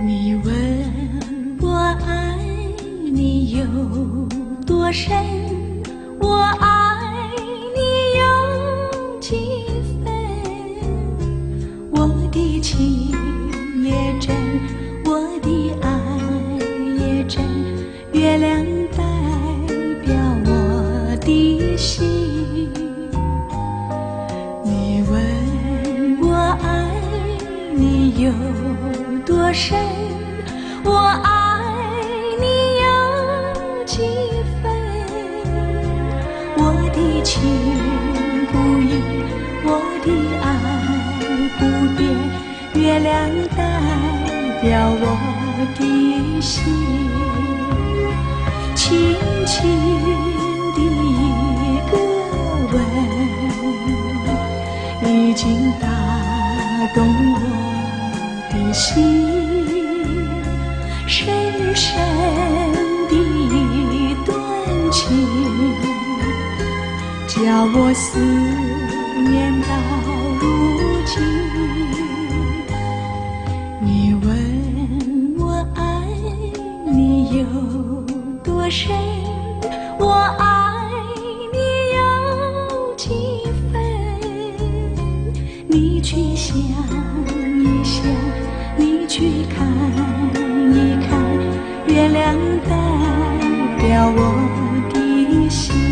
你问我爱你有多深，我爱你有几分？我的情也真，我的爱也真，月亮代表我的心。你问我爱你有多深，我爱你有几分？我的情不移，我的爱不变，月亮代表我的心。轻轻的一个吻，已经打动我的心。深深的一段情，叫我思念到如今。你问我爱你有多深，我爱你有几分？你去想一想，你去看一看，月亮代表我的心。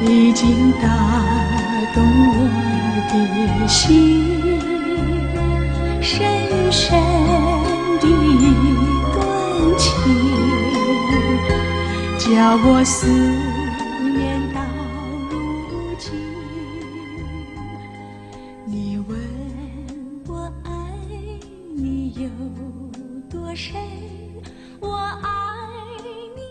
已经打动我的心，深深的一段情，叫我思念到如今。你问我爱你有多深，我爱你。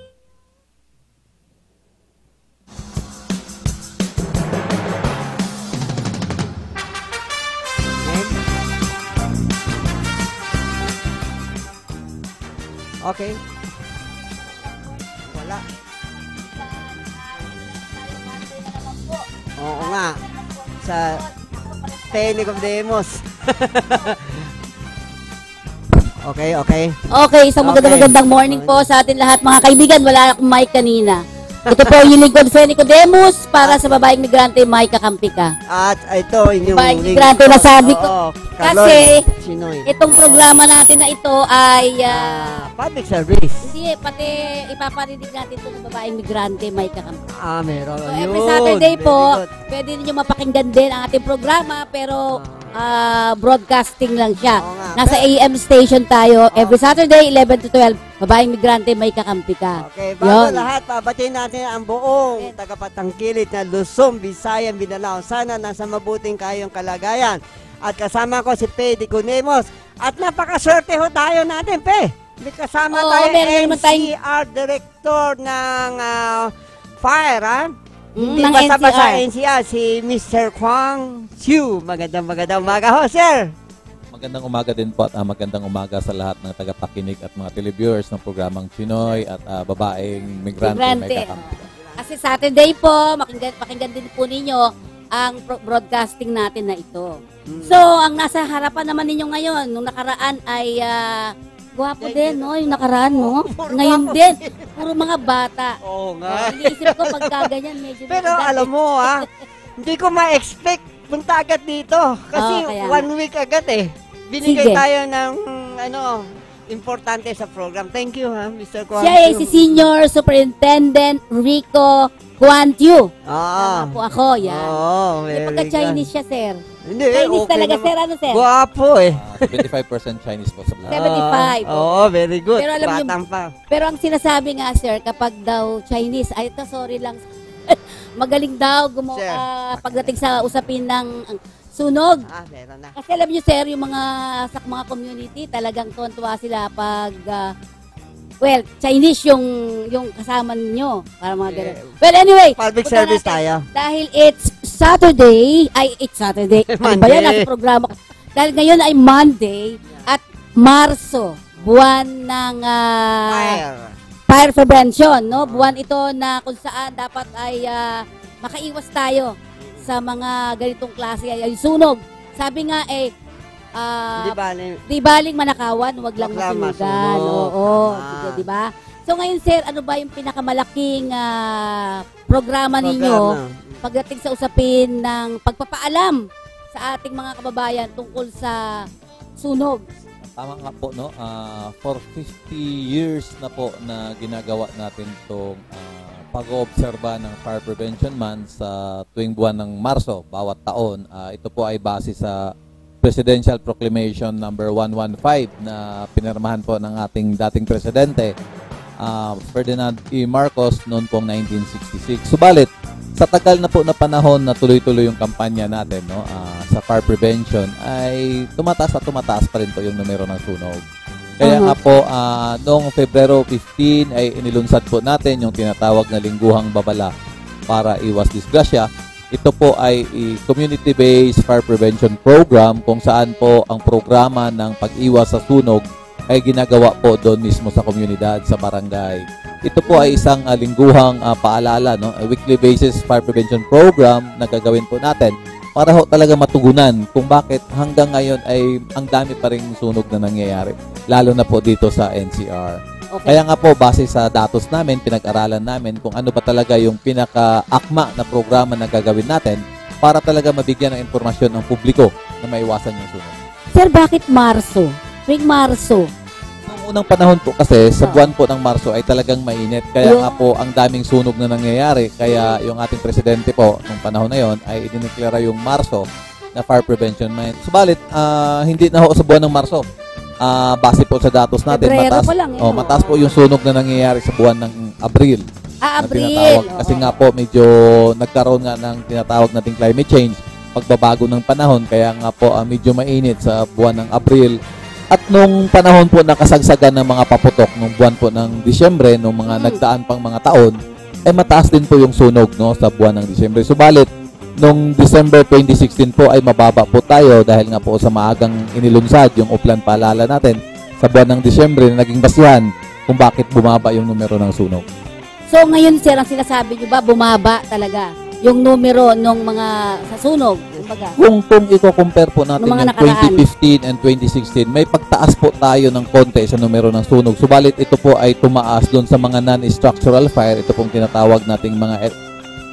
Okay. Wala. Oo nga. Sa Technic of Demos. Okay, okay. Okay, isang magandang morning po sa atin lahat mga kaibigan. Wala akong mic kanina. Ito po yung lingkod sa Nicodemus para sa babaeng migrante, may kakampi ka. At ito, inyong babaeng migrante na sabi ko. Kasi, Sinoy. itong programa natin na ito ay public service. hindi, pati ipaparinig natin itong babaeng migrante, may kakampi. Meron. So, every Saturday po, pwede ninyo mapakinggan din ang ating programa, pero broadcasting lang siya. Nasa AM station tayo, every Saturday, 11 to 12, babaeng migrante, may kakampi ka. Okay, bago lahat, pabatiin natin ang buong tagapatangkilit na Luzon, Visayas, Mindanao. Sana nasa mabuting kayong kalagayan. At kasama ko si Pe Nicodemus. At napakaswerte ho tayo natin, Pe. May kasama tayo NCR Director ng Fire, ha? Hindi basta-basta NCR, si Mr. Kwang Chiu. Magandang umaga ho, sir. Magandang umaga din po at magandang umaga sa lahat ng tagapakinig at mga televiewers ng programang Chinoy at babaeng migrante may kakampi. Kasi Saturday po, pakinggan din po ninyo ang broadcasting natin na ito. So, ang nasa harapan naman ninyo ngayon, nung nakaraan ay gwapo din, no? Yung nakaraan, no? Ngayon din, puro mga bata. Oo nga. Iniisip ko pagkaganyan, medyo pero alam mo, hindi ko ma-expect punta agad dito. Kasi 1 week agad eh. Binigay tayo ng importante sa program. Thank you, Mr. Kwang. Siya ay si Senior Superintendent Rico Kwang Chiu. Tama po ako, yan. Pagka-Chinese siya, sir. Hindi, Chinese okay talaga, naman. sir. Ano, sir? Guwapo eh. 75% Chinese po sa lahat. 75. Very good. Pero alam Batang pa. Pero ang sinasabi nga, sir, kapag daw Chinese, ay ito, sorry lang, magaling daw pagdating sa usapin ng sunog. Meron na. Kasi alam niyo sir, yung sa mga community, talagang tuwan-tuwa sila pag Chinese yung kasama ninyo. Para mga ganun. Well, anyway. Public punta service natin. tayo. Dahil it's Saturday. Ano ba yan? Nasa programa ko. Dahil ngayon ay Monday at Marso. Buwan ng fire prevention. No? Buwan ito na kung saan dapat ay makaiwas tayo sa mga ganitong klase ay sunog. Sabi nga di baling manakawan, wag lang masunugan. Oo, di ba? So ngayon sir, ano ba yung pinakamalaking programa ninyo pagdating sa usapin ng pagpapaalam sa ating mga kababayan tungkol sa sunog? Tama nga po, no? For 50 years na po na ginagawa natin itong pag-oobserba ng Fire Prevention Month sa tuwing buwan ng Marso, bawat taon. Ito po ay base sa Presidential Proclamation number 115 na pinirmahan po ng ating dating presidente, Ferdinand E. Marcos, noon pong 1966. Subalit, sa tagal na po na panahon na tuloy-tuloy yung kampanya natin, no, sa fire prevention, ay tumataas pa rin po yung numero ng sunog. Kaya nga po, noong Pebrero 15 ay inilunsad po natin yung tinatawag na lingguhang babala para iwas disgrasya. Ito po ay community-based fire prevention program kung saan po ang programa ng pag-iwas sa sunog ay ginagawa po doon mismo sa komunidad, sa barangay. Ito po ay isang lingguhang paalala, no? A weekly basis fire prevention program na gagawin po natin para ho talaga matugunan kung bakit hanggang ngayon ay ang dami pa ring sunog na nangyayari, lalo na po dito sa NCR. Okay. Kaya nga po, base sa datos namin, pinag-aralan namin kung ano ba talaga yung pinaka-akma na programa na gagawin natin para talaga mabigyan ng impormasyon ng publiko na maiwasan yung sunog. Sir, bakit Marso? Tuwing Marso? Noong unang panahon po kasi, sa buwan po ng Marso ay talagang mainit. Kaya nga po, ang daming sunog na nangyayari. Kaya yung ating presidente po, nung panahon na yon ay idineklara yung Marso na Fire Prevention Month. Subalit, hindi na ho sa buwan ng Marso. Base po sa datos natin, mataas po yung sunog na nangyayari sa buwan ng Abril. Abril. Kasi nga po, medyo nagkaroon nga ng tinatawag nating climate change, pagbabago ng panahon, kaya nga po medyo mainit sa buwan ng Abril. At nung panahon po na kasagsagan ng mga paputok, nung buwan po ng Disyembre, nung mga nagdaan pang mga taon, ay mataas din po yung sunog, no, sa buwan ng Disyembre. Subalit, nung December 2016 po ay mababa po tayo dahil nga po sa maagang inilunsad yung uplan paalala natin sa buwan ng Disyembre na naging basihan kung bakit bumaba yung numero ng sunog. So ngayon sir, ang sinasabi nyo ba bumaba talaga yung numero ng mga sa sunog? Kung i-compare po natin yung 2015 and 2016, may pagtaas po tayo ng konti sa numero ng sunog. Subalit ito po ay tumaas doon sa mga non-structural fire, ito pong tinatawag nating mga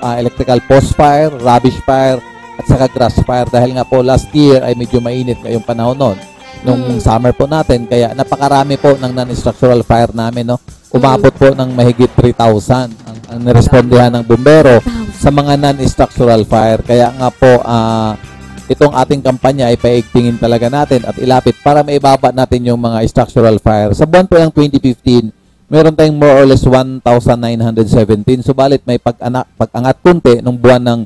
electrical post fire, rubbish fire, at saka grass fire. Dahil nga po last year ay medyo mainit ngayong panahon noon. Nung summer po natin, kaya napakarami po ng non-structural fire namin. No? Umabot po ng mahigit 3,000 ang nirespondihan ng bumbero sa mga non-structural fire. Kaya nga po, itong ating kampanya ay paigtingin talaga natin at ilapit para maibaba natin yung mga structural fire. Sa buwan po ng 2015, meron tayong more or less 1,917. Subalit may pag-angat kunti nung buwan ng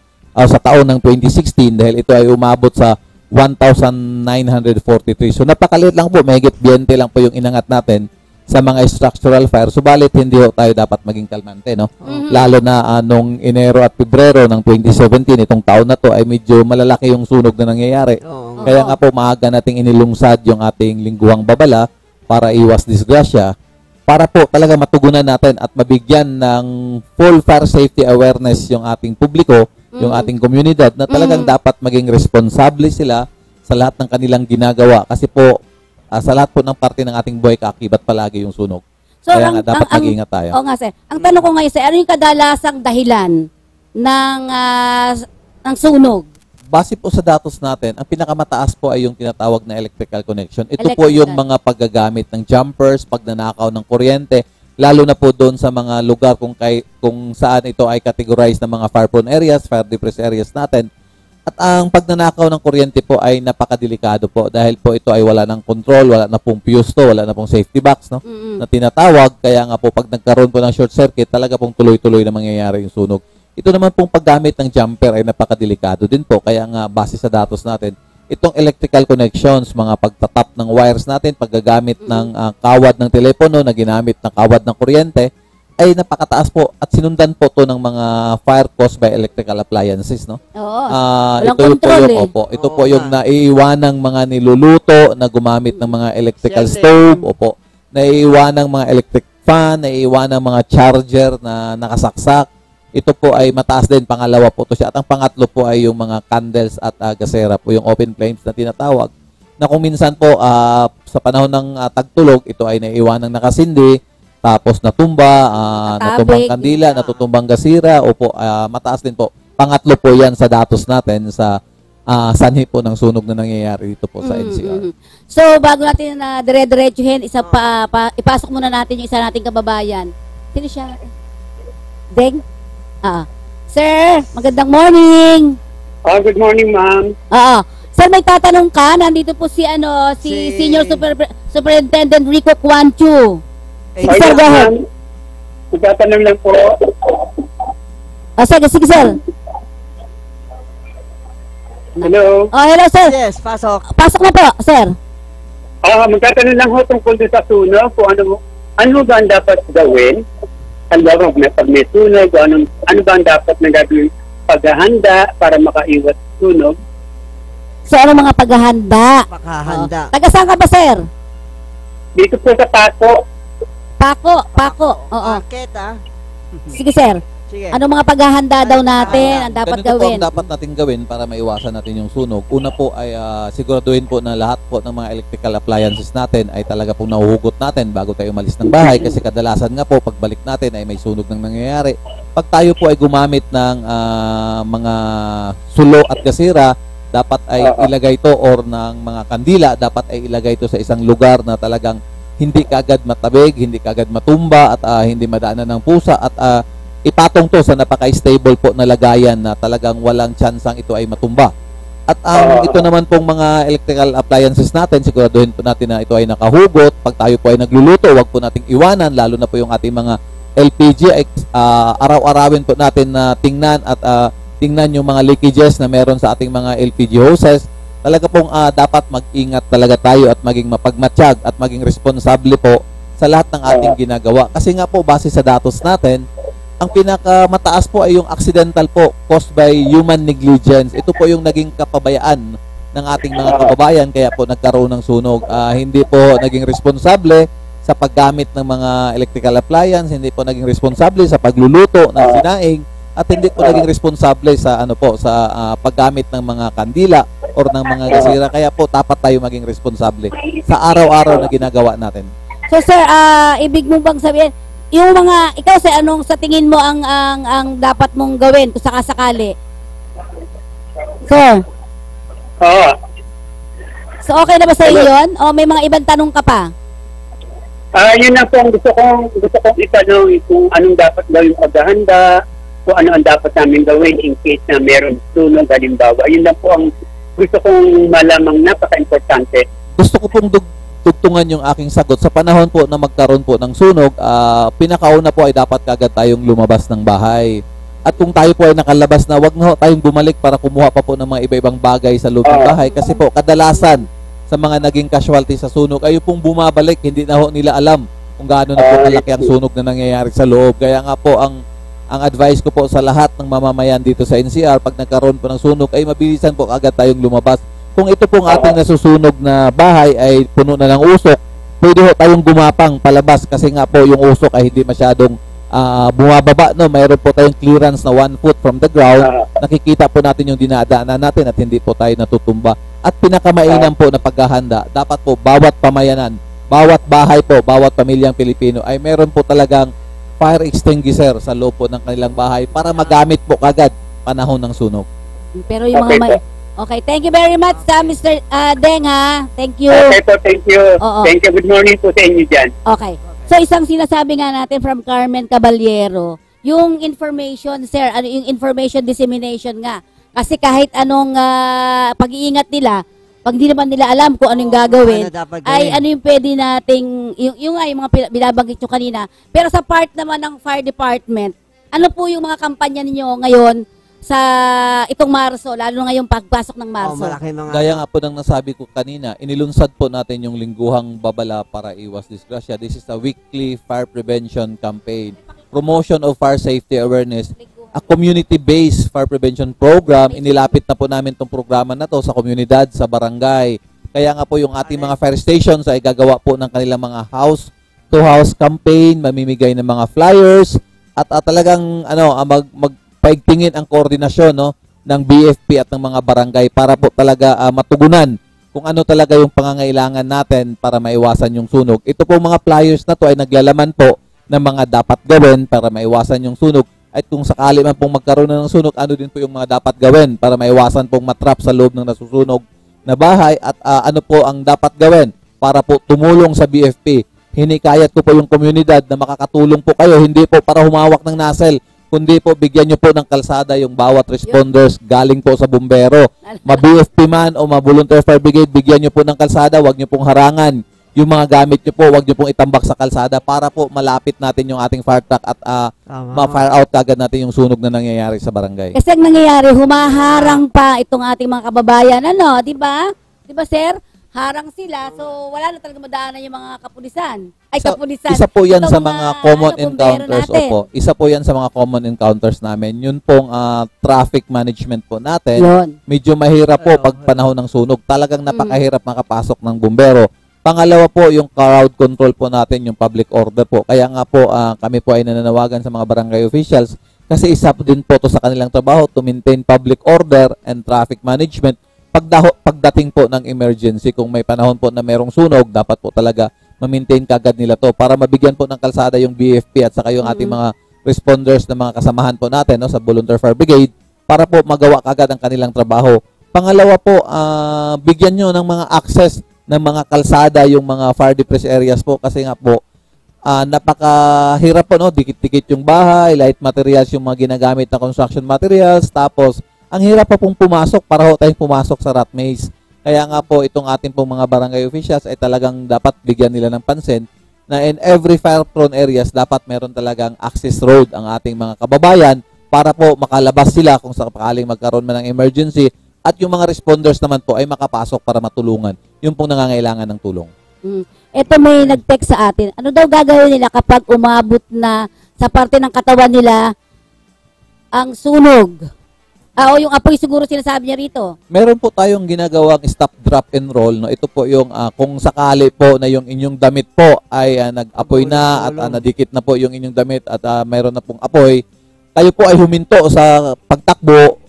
sa taon ng 2016 dahil ito ay umabot sa 1,943. So napakaliit lang po, mahigit 20 lang po yung inangat natin sa mga structural fire. Subalit hindi ho tayo dapat maging kalmante, no? Lalo na nung Enero at Pebrero ng 2017, itong taon na to ay medyo malalaki yung sunog na nangyayari. Kaya nga po maaga nating inilungsad yung ating lingguhang babala para iwas disgrasya, para po talaga matugunan natin at mabigyan ng full fire safety awareness yung ating publiko, yung ating komunidad na talagang dapat maging responsable sila sa lahat ng kanilang ginagawa. Kasi po, sa lahat po ng parte ng ating buhay, kaakibat palagi yung sunog. So, kaya nga dapat mag-ingat tayo. Oo nga, sir. Ang tanong ko ngayon, sir, ano yung kadalasang dahilan ng sunog? Base po sa datos natin, ang pinakamataas po ay yung tinatawag na electrical connection. Ito po yung mga paggagamit ng jumpers, pagnanakaw ng kuryente, lalo na po doon sa mga lugar kung saan ito ay categorized na mga fire-prone areas, fire-depressed areas natin. At ang pagnanakaw ng kuryente po ay napakadelikado po dahil po ito ay wala ng control, wala na pong fuse to, wala na pong safety box, no? Na tinatawag. Kaya nga po pag nagkaroon po ng short circuit, talaga pong tuloy-tuloy na mangyayari yung sunog. Ito naman pong paggamit ng jumper ay napakadelikado din po. Kaya nga, base sa datos natin, itong electrical connections, mga pagtatap ng wires natin, paggagamit ng kawad ng telepono na ginamit ng kawad ng kuryente, ay napakataas po at sinundan po to ng mga fire caused by electrical appliances, no? Oo. Ito ito po yung naiiwanang mga niluluto na gumamit ng mga electrical stove, naiiwanang mga electric fan, naiiwanang mga charger na nakasaksak. Ito po ay mataas din, pangalawa po to siya. At ang pangatlo po ay yung mga candles at gasera po, yung open flames na tinatawag. Na kung minsan po sa panahon ng tagtulog, ito ay naiiwanang nakasindi, tapos natumba, natumbang kandila, natutumbang gasira, mataas din po. Pangatlo po yan sa datos natin sa sanhi po ng sunog na nangyayari dito po sa NCR. So, bago natin na dire-diretsuhin, ipasok muna natin yung isa nating kababayan. Sino siya? Deng? Sir, magandang morning. Good morning, ma'am. Sir, may tatanong ka. Nandito po si Senior Superintendent Rico Quanchu. Sir, go ahead. Magtatanong lang po. Sige, sir. Hello. Hello, sir. Yes, pasok. Pasok na po, sir. Magtatanong lang ho tungkol sa sunog, kung ano ba ang dapat gawin? Halimbawa, pag may sunog, ano ba ang dapat na gagawin paghahanda para makaiwas sunog? So, ano mga paghahanda? Taga saan ka ba, sir? Dito po sa Paco. Paco. Oo. Bakit, Sige, sir. Sige. Ano mga paghahanda daw natin ang dapat Ganito gawin? po ang dapat natin gawin para maiwasan natin yung sunog. Una po ay siguraduhin po na lahat po ng mga electrical appliances natin ay talaga pong nahuhugot natin bago tayo umalis ng bahay kasi kadalasan nga po pagbalik natin ay may sunog nang nangyayari. Pag tayo po ay gumamit ng mga sulo at gasira, dapat ay ilagay ito or ng mga kandila, dapat ay ilagay ito sa isang lugar na talagang hindi kaagad matabig, hindi kaagad matumba at hindi madaanan ng pusa at ipatong to sa napaka-stable po na lagayan na talagang walang tsansang ito ay matumba. At ito naman pong mga electrical appliances natin, siguraduhin po natin na ito ay nakahugot. Pag tayo po ay nagluluto, wag po nating iwanan, lalo na po yung ating mga LPG ay araw-arawin po natin na tingnan at tingnan yung mga leakages na meron sa ating mga LPG hoses. Talaga pong dapat mag-ingat talaga tayo at maging mapagmatsyag at maging responsable po sa lahat ng ating ginagawa. Kasi nga po, base sa datos natin, ang pinakamataas po ay yung accidental po caused by human negligence. Ito po yung naging kapabayaan ng ating mga kababayan kaya po nagkaroon ng sunog. Hindi po naging responsable sa paggamit ng mga electrical appliance, hindi po naging responsable sa pagluluto ng sinaing at hindi po naging responsable sa paggamit ng mga kandila or ng mga gasira. Kaya po dapat tayo maging responsable sa araw-araw na ginagawa natin. So sir, ibig mo bang sabihin yung mga, ikaw sa tingin mo ang dapat mong gawin kung sakasakali? Sir? So okay na ba sa iyo yun? O may mga ibang tanong ka pa? Yun lang po ang gusto kong itanong kung anong dapat gawin paghahanda, kung ano ang dapat namin gawin in case na meron sunog halimbawa. Yun lang po ang gusto kong malamang napaka-importante. Gusto ko pong tugtungan yung aking sagot. Sa panahon po na magkaroon po ng sunog, pinakauna po ay dapat kagad tayong lumabas ng bahay. At kung tayo po ay nakalabas na, wag na tayong bumalik para kumuha pa po ng mga iba-ibang bagay sa loob ng bahay. Kasi po, kadalasan sa mga naging casualty sa sunog, ay pong bumabalik, hindi na nila alam kung gaano na po kalaki ang sunog na nangyayari sa loob. Kaya nga po, ang advice ko po sa lahat ng mamamayan dito sa NCR, pag nagkaroon po ng sunog, ay mabilisan po agad tayong lumabas. Kung ito pong ating nasusunog na bahay ay puno na ng usok, pwede ho tayong gumapang palabas kasi nga po yung usok ay hindi masyadong bumababa. No? Mayroon po tayong clearance na 1 foot from the ground. Nakikita po natin yung dinadaanan natin at hindi po tayo natutumba. At pinakamainam po na paghahanda, dapat po bawat pamayanan, bawat bahay po, bawat pamilyang Pilipino ay meron po talagang fire extinguisher sa loob po ng kanilang bahay para magamit po kagad panahon ng sunog. Pero yung mga Okay, thank you very much Mr. Deng ha. Thank you. Okay po, thank you. Oo. Thank you. Good morning po sa inyo dyan. Okay. So isang sinasabi nga natin from Carmen Caballero, yung information, sir, yung information dissemination nga. Kasi kahit anong pag-iingat nila, pag di naman nila alam kung ano yung gagawin, ay ano yung pwede nating, yung mga binabanggit nyo kanina. Pero sa part naman ng fire department, Ano po yung mga kampanya ninyo ngayon sa itong Marso, lalo ngayong pagpasok ng Marso? malaki mga... Gaya nga po ng nasabi ko kanina, inilunsad po natin yung lingguhang babala para iwas disgrasya. This is a weekly fire prevention campaign. Promotion of fire safety awareness. A community-based fire prevention program. Inilapit na po namin itong programa na to sa komunidad, sa barangay. Kaya nga po yung ating mga fire stations ay gagawa po ng kanilang mga house-to-house campaign, mamimigay ng mga flyers, at talagang magpaigtingin ang koordinasyon ng BFP at ng mga barangay para po talaga matugunan kung ano talaga yung pangangailangan natin para maiwasan yung sunog. Ito po mga flyers na to ay naglalaman po ng mga dapat gawin para maiwasan yung sunog. At kung sakali man pong magkaroon na ng sunog, ano din po yung mga dapat gawin para maiwasan pong matrap sa loob ng nasusunog na bahay at ano po ang dapat gawin para po tumulong sa BFP. Hinikayat ko po yung komunidad na makakatulong po kayo, hindi po para humawak ng nozzle, kundi po bigyan nyo po ng kalsada yung bawat responders galing po sa bumbero. Ma-BFP man o ma-volunteer fire brigade, bigyan nyo po ng kalsada, wag nyo pong harangan. Yung mga gamit nyo po, wag nyo pong itambak sa kalsada para po malapit natin yung ating fire truck at ma-fire out agad natin yung sunog na nangyayari sa barangay. Kasi ang nangyayari, humaharang pa itong ating mga kababayan, di ba? Di ba, sir? Harang sila, so wala na talaga madaanan yung mga kapulisan. Kapulisan. Isa po yan Itong sa mga common encounters. Opo. Isa po yan sa mga common encounters namin. Yun pong traffic management po natin. Yun. Medyo mahirap po pag panahon ng sunog. Talagang napakahirap makapasok ng bumbero. Pangalawa po, yung crowd control po natin, yung public order po. Kaya nga po, kami po ay nananawagan sa mga barangay officials kasi isa po din po to sa kanilang trabaho to maintain public order and traffic management. Pagdating po ng emergency, kung may panahon po na merong sunog, dapat po talaga ma-maintain kagad nila to para mabigyan po ng kalsada yung BFP at saka yung ating mga responders na mga kasamahan po natin sa Volunteer Fire Brigade para po magawa kagad ang kanilang trabaho. Pangalawa po, bigyan nyo ng mga access ng mga kalsada yung mga fire depressed areas po kasi nga po napakahirap po, dikit-dikit yung bahay, light materials yung mga ginagamit na construction materials, tapos ang hirap pa pong pumasok para ho tayong pumasok sa rat maze. Kaya nga po itong ating pong mga barangay officials ay talagang dapat bigyan nila ng pansin na in every fire-prone areas dapat meron talagang access road ang ating mga kababayan para po makalabas sila kung sakaling magkaroon man ng emergency at yung mga responders naman po ay makapasok para matulungan yung pong nangangailangan ng tulong. Ito may nag-text sa atin. Ano daw gagawin nila kapag umabot na sa parte ng katawan nila ang sunog? O yung apoy siguro sinasabi niya rito. Meron po tayong ginagawang stop, drop, and roll. Ito po yung kung sakali po na yung inyong damit po ay nag-apoy na at nadikit na po yung inyong damit at mayroon na pong apoy, kayo po ay huminto sa pagtakbo,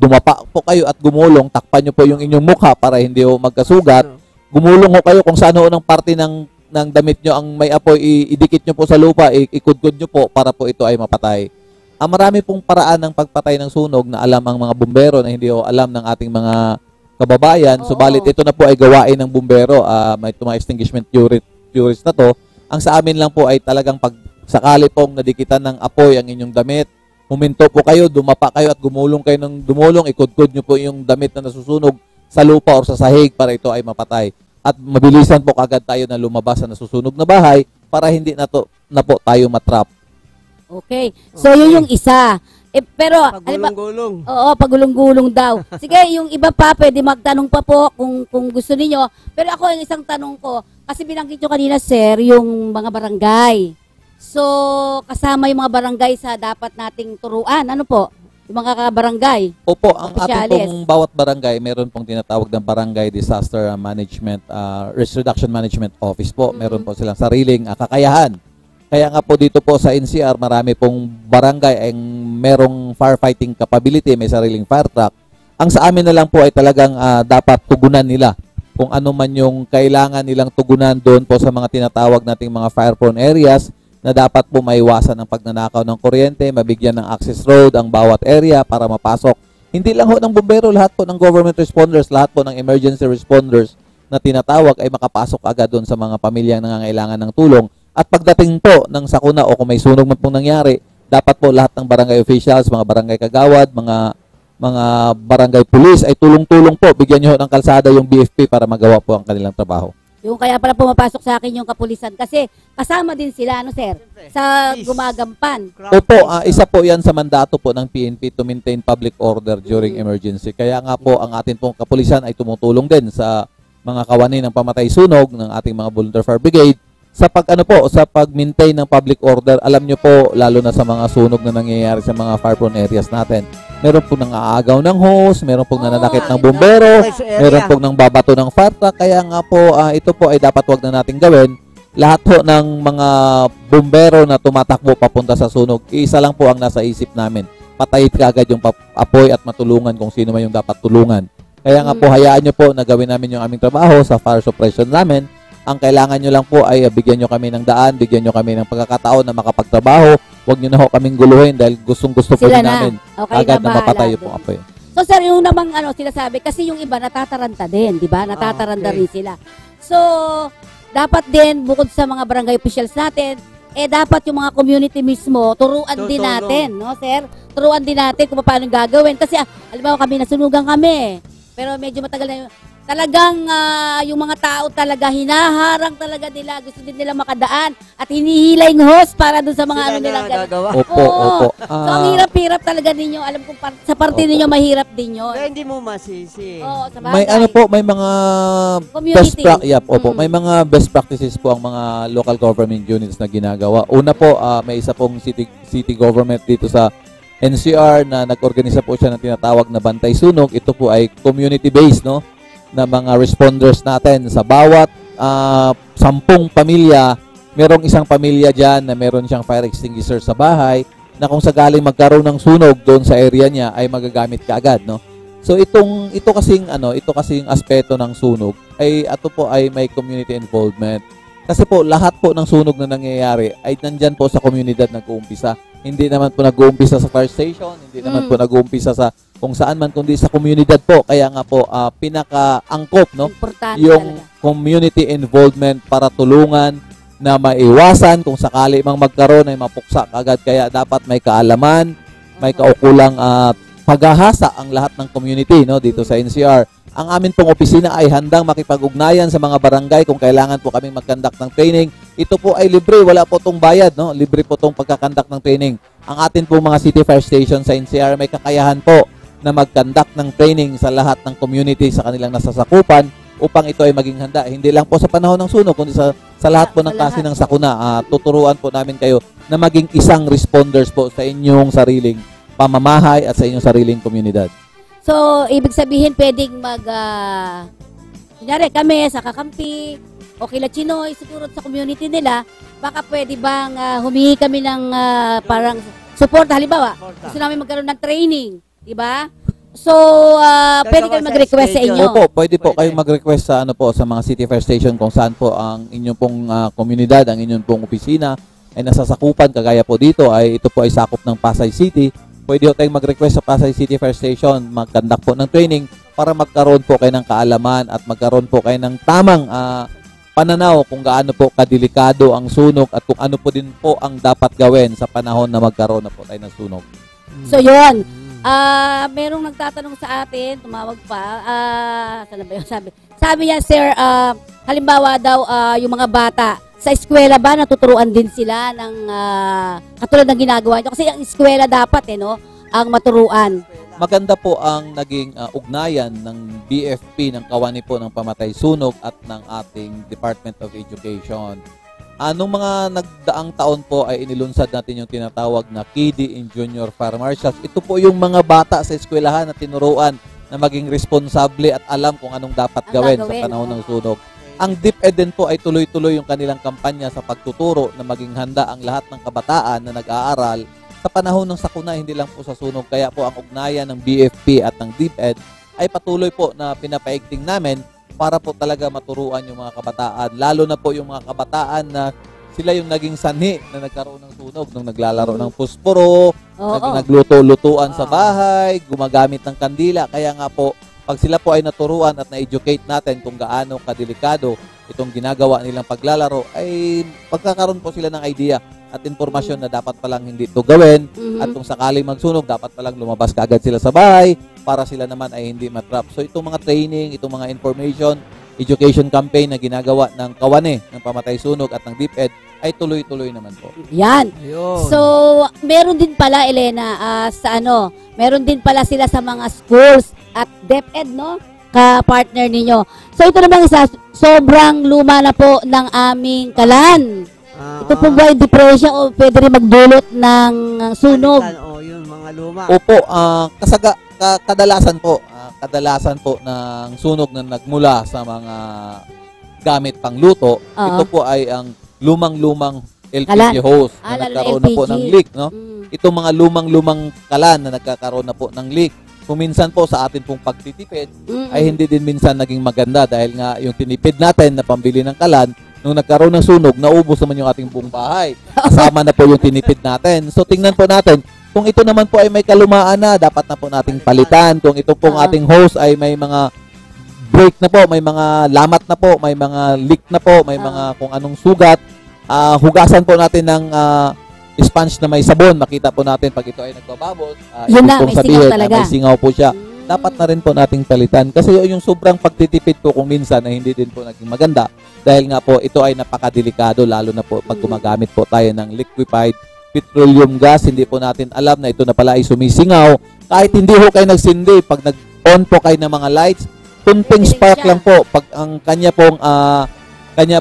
dumapa po kayo at gumulong, takpan nyo po yung inyong mukha para hindi ho magkasugat. Gumulong ho kayo kung saan ho ng parte ng damit nyo ang may apoy, idikit nyo po sa lupa, ikudkod nyo po para po ito ay mapatay. Marami pong paraan ng pagpatay ng sunog na alam ang mga bumbero na hindi alam ng ating mga kababayan. Subalit ito na po ay gawain ng bumbero. May mga extinguishment theories na to. Ang sa amin lang po ay talagang pag sakali pong nadikitan ng apoy ang inyong damit, huminto po kayo, dumapa kayo at gumulong kayo ng dumulong, ikudkod nyo po yung damit na nasusunog sa lupa o sa sahig para ito ay mapatay. At mabilisan po kagad tayo na lumabas sa nasusunog na bahay para hindi na po tayo matrap. Okay. So, yun yung isa. Pero, Pagulong-gulong. Oo, pagulong-gulong daw. Sige, yung iba pa, pwede magtanong pa po kung gusto niyo. Pero ako, yung isang tanong ko, kasi binanggit nyo kanina, sir, yung mga barangay. So, kasama yung mga barangay sa dapat nating turuan. Ano po? Yung mga barangay. Opo, ang ating pong bawat barangay, meron pong tinatawag ng Barangay Disaster Management, Risk Reduction Management Office po. Meron po silang sariling kakayahan. Kaya nga po dito po sa NCR, marami pong barangay ang merong firefighting capability, may sariling fire truck. Ang sa amin na lang po ay talagang dapat tugunan nila kung ano man yung kailangan nilang tugunan doon po sa mga tinatawag nating mga fire-prone areas na dapat po maiwasan ang pagnanakaw ng kuryente, mabigyan ng access road ang bawat area para mapasok. Hindi lang ho ng bumbero, lahat po ng government responders, lahat po ng emergency responders na tinatawag ay makapasok agad doon sa mga pamilyang nangangailangan ng tulong. At pagdating po ng sakuna o kung may sunog man pong nangyari, dapat po lahat ng barangay officials, mga barangay kagawad, mga barangay police ay tulong-tulong po. Bigyan nyo ng kalsada yung BFP para magawa po ang kanilang trabaho. Yung kaya pala pumapasok sa akin yung kapulisan kasi kasama din sila, ano sir, sa Peace. gumagampan. Opo, isa po yan sa mandato po ng PNP to maintain public order during emergency. Kaya nga po ang atin pong kapulisan ay tumutulong din sa mga kawani ng pamatay sunog ng ating mga volunteer fire brigade sa sa pag-maintain ng public order. Alam nyo po, lalo na sa mga sunog na nangyayari sa mga fire-prone areas natin, meron po nang aagaw ng hose, meron pong nananakit ng bumbero, meron pong nang babato ng fire truck. Kaya nga po, ito po ay dapat wag na nating gawin. Lahat po ng mga bumbero na tumatakbo papunta sa sunog, isa lang po ang nasa isip namin. Patayin kaagad yung apoy at matulungan kung sino man yung dapat tulungan. Kaya nga po, hayaan nyo po na gawin namin yung aming trabaho sa fire suppression namin. Ang kailangan nyo lang po ay bigyan nyo kami ng daan, bigyan nyo kami ng pagkakataon na makapagtrabaho. Huwag nyo na ho kaming guluhin dahil gustong-gusto po din namin agad na mapatay po apoy. So sir, yung namang sinasabi, kasi yung iba natataranta din, di ba? Natataranta rin sila. So, dapat din, bukod sa mga barangay officials natin, dapat yung mga community mismo, turuan din natin, no sir? Turuan din natin kung paano gagawin. Kasi, alam mo kami, nasunugan kami. Pero medyo matagal na yun. Talagang yung mga tao talaga hinaharang talaga nila, gusto din nila makadaan at hinihila yung hose para doon sa mga nilang gagawa. Opo. So ang hirap-hirap talaga ninyo, alam ko sa parte ninyo mahirap din yun. Kaya hindi mo masisi. Oo, sa bagay. May mga Community. may mga best practices po ang mga local government units na ginagawa. Una po, may isa pong city government dito sa NCR na nag-organisa po siya ng tinatawag na Bantay Sunog. Ito po ay community-based, no? Na mga responders natin sa bawat 10 pamilya, merong isang pamilya dyan na meron siyang fire extinguisher sa bahay na kung sakaling magkaroon ng sunog doon sa area niya ay magagamit kaagad, no? So ito kasing aspeto ng sunog ay ato po ay may community involvement. Kasi po lahat po ng sunog na nangyayari ay nandyan po sa komunidad nag-uumpisa. Hindi naman po nag-uumpisa sa fire station, hindi naman po nag-uumpisa sa kung saan man, kundi sa komunidad po. Kaya nga po, pinaka-angkop, no? Importante yung talaga. Community involvement para tulungan na maiwasan kung sakali mang magkaroon ay mapuksa agad. Kaya dapat may kaalaman, may kaukulang paghahasa ang lahat ng community, no? Dito sa NCR. Ang amin pong opisina ay handang makipag-ugnayan sa mga barangay kung kailangan po kaming mag-conduct ng training. Ito po ay libre, wala po tong bayad, no? Libre po tong pagka-conduct ng training. Ang atin po mga city fire station sa NCR may kakayahan po na mag-conduct ng training sa lahat ng community sa kanilang nasasakupan upang ito ay maging handa. Hindi lang po sa panahon ng sunog, kundi sa lahat po ng klase ng sakuna. Tuturuan po namin kayo na maging isang responders po sa inyong sariling pamamahay at sa inyong sariling komunidad. So, ibig sabihin pwedeng kunyari kami sa Kakampi o kila Chinoy, siguro sa community nila, baka pwede bang humingi kami ng parang support, halimbawa, gusto namin magkaroon ng training. Diba? So, pwede kayo mag-request sa inyo. Opo, pwede po kayo mag-request sa sa mga city fire station kung saan po ang inyong pong komunidad, ang inyong pong opisina ay nasasakupan. Kagaya po dito ay ito po ay sakop ng Pasay City. Pwede po tayong mag-request sa Pasay City Fire Station, mag-conduct po ng training para magkaroon po kayo ng kaalaman at magkaroon po kayo ng tamang pananaw kung gaano po kadelikado ang sunog at kung ano po din po ang dapat gawin sa panahon na magkaroon na po tayo ng sunog. So, yun. Merong nagtatanong sa atin, tumawag pa, saan ba yun sabi? Sabi niya, sir, halimbawa daw yung mga bata, sa eskwela ba natuturuan din sila ng katulad ng ginagawa nyo? Kasi ang eskwela dapat, ang maturuan. Maganda po ang naging ugnayan ng BFP, ng Kawani po ng Pamatay Sunog at ng ating Department of Education. Nung mga nagdaang taon po ay inilunsad natin yung tinatawag na KD in Junior Fire Marshals. Ito po yung mga bata sa eskwelahan na tinuruan na maging responsable at alam kung anong dapat gawin sa panahon ng sunog. Ang DepEd din po ay tuloy-tuloy yung kanilang kampanya sa pagtuturo na maging handa ang lahat ng kabataan na nag-aaral sa panahon ng sakuna, hindi lang po sa sunog. Kaya po ang ugnayan ng BFP at ng DepEd ay patuloy po na pinapaigting namin para po talaga maturuan yung mga kabataan. Lalo na po yung mga kabataan na sila yung naging sanhi na nagkaroon ng sunog nung naglalaro ng pusporo, nagluto-lutuan sa bahay, gumagamit ng kandila. Kaya nga po, pag sila po ay naturuan at na-educate natin kung gaano kadelikado itong ginagawa nilang paglalaro, ay pagkakaroon po sila ng idea at informasyon na dapat palang hindi ito gawin at kung sakaling magsunog, dapat palang lumabas kaagad sila sa bahay para sila naman ay hindi matrap. So itong mga training, itong mga information education campaign na ginagawa ng Kawane, ng Pamatay Sunog at ng DepEd ay tuloy-tuloy naman po. Yan. Ayun. So, meron din pala, Elena, meron din pala sila sa mga schools at DepEd, no? Ka-partner ninyo. So, ito naman isa, sobrang luma na po ng aming kalan. Ito po ba yung depression o pwede rin magdulot ng sunog? Yun, mga luma. Opo, kadalasan po ng sunog na nagmula sa mga gamit pangluto, ito po ay ang lumang-lumang LPG hose na nagkaroon na po ng leak, no? Itong mga lumang-lumang kalan na nagkakaroon na po ng leak. Kuminsan po sa atin pong pagtitipid ay hindi din minsan naging maganda dahil nga yung tinipid natin na pambili ng kalan, nung nagkaroon ng sunog, naubos naman yung ating buong bahay. Kasama na po yung tinipid natin. So tingnan po natin, kung ito naman po ay may kalumaan na, dapat na po nating palitan. Kung ito pong ating hose ay may mga break na po, may mga lamat na po, may mga leak na po, may mga kung anong sugat, hugasan po natin ng sponge na may sabon. Makita po natin pag ito ay nagbababos. Yun na, may singaw talaga. May singaw po siya. Dapat na rin po nating palitan. Kasi yung sobrang pagtitipid po kung minsan na hindi din po naging maganda. Dahil nga po ito ay napakadelikado lalo na po pag gumagamit po tayo ng liquefied petroleum gas. Hindi po natin alam na ito na pala ay sumisingaw. Kahit hindi ho kayo nagsindi, pag nag-on po kayo ng mga lights, kunting spark lang po. Pag ang kanya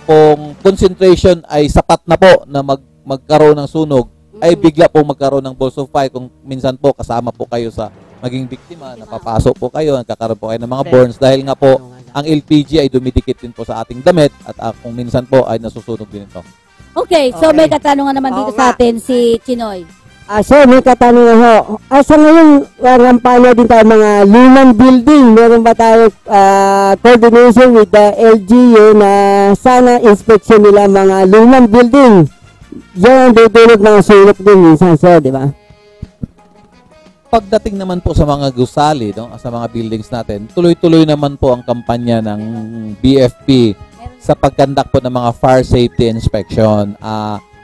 pong concentration ay sapat na po na magkaroon ng sunog, ay bigla po magkaroon ng balls of fire. Kung minsan po kasama po kayo sa maging biktima, napapasok po kayo, nagkakaroon po kayo ng mga burns dahil nga po ang LPG ay dumidikit din po sa ating damit at kung minsan po ay nasusunog din ito. Okay, so may katanungan naman dito sa atin si Chinoy. Sir, may katanungan ho. Sa ngayon, rampanya din tayo mga lumang building. Meron ba tayo coordination with the LGU na sana inspection nila mga lumang building? Yan ang dudulot ng sunog din minsan, sir, di ba? Pagdating naman po sa mga gusali, no, sa mga buildings natin, tuloy-tuloy naman po ang kampanya ng BFP sa pagkandak po ng mga fire safety inspection.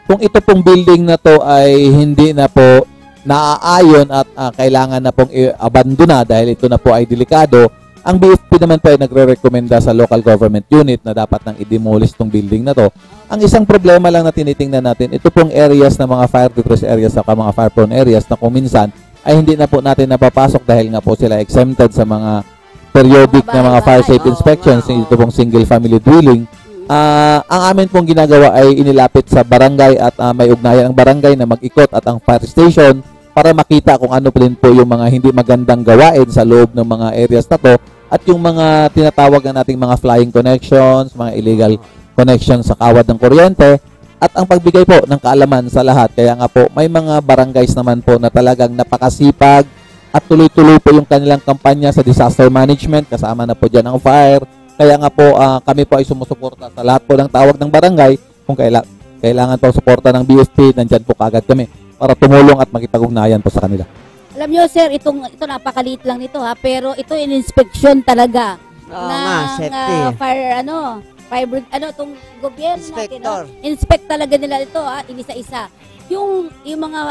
Kung ito pong building na to ay hindi na po naaayon at kailangan na pong i-abandona dahil ito na po ay delikado, ang BFP naman po ay nagre-recommenda sa local government unit na dapat nang i-demolish tong building na to. Ang isang problema lang na tinitingnan natin, ito pong areas na mga fire depressed areas at mga fire prone areas na kung minsan ay hindi na po natin napapasok dahil nga po sila exempted sa mga periodic na mga fire safety inspections. Ito pong single family dwelling. Ang amin pong ginagawa ay inilapit sa barangay at may ugnayan ang barangay na mag-ikot at ang fire station para makita kung ano din po yung mga hindi magandang gawain sa loob ng mga areas na to at yung mga tinatawag na nating mga flying connections, mga illegal connections sa kawad ng kuryente at ang pagbigay po ng kaalaman sa lahat. Kaya nga po may mga barangays naman po na talagang napakasipag at tuloy-tuloy po yung kanilang kampanya sa disaster management, kasama na po dyan ang fire. Kaya nga po kami po ay sumusuporta sa lahat po ng tawag ng barangay. Kung kailangan po suporta ng BFP, nandyan po kagad kami para tumulong at makipag-ugnayan po sa kanila. Alam nyo, sir, ito napakaliit lang nito ha, pero ito in-inspection talaga ng fire, itong gobyerno natin. Inspect talaga nila ito ha, inisa-isa. Yung mga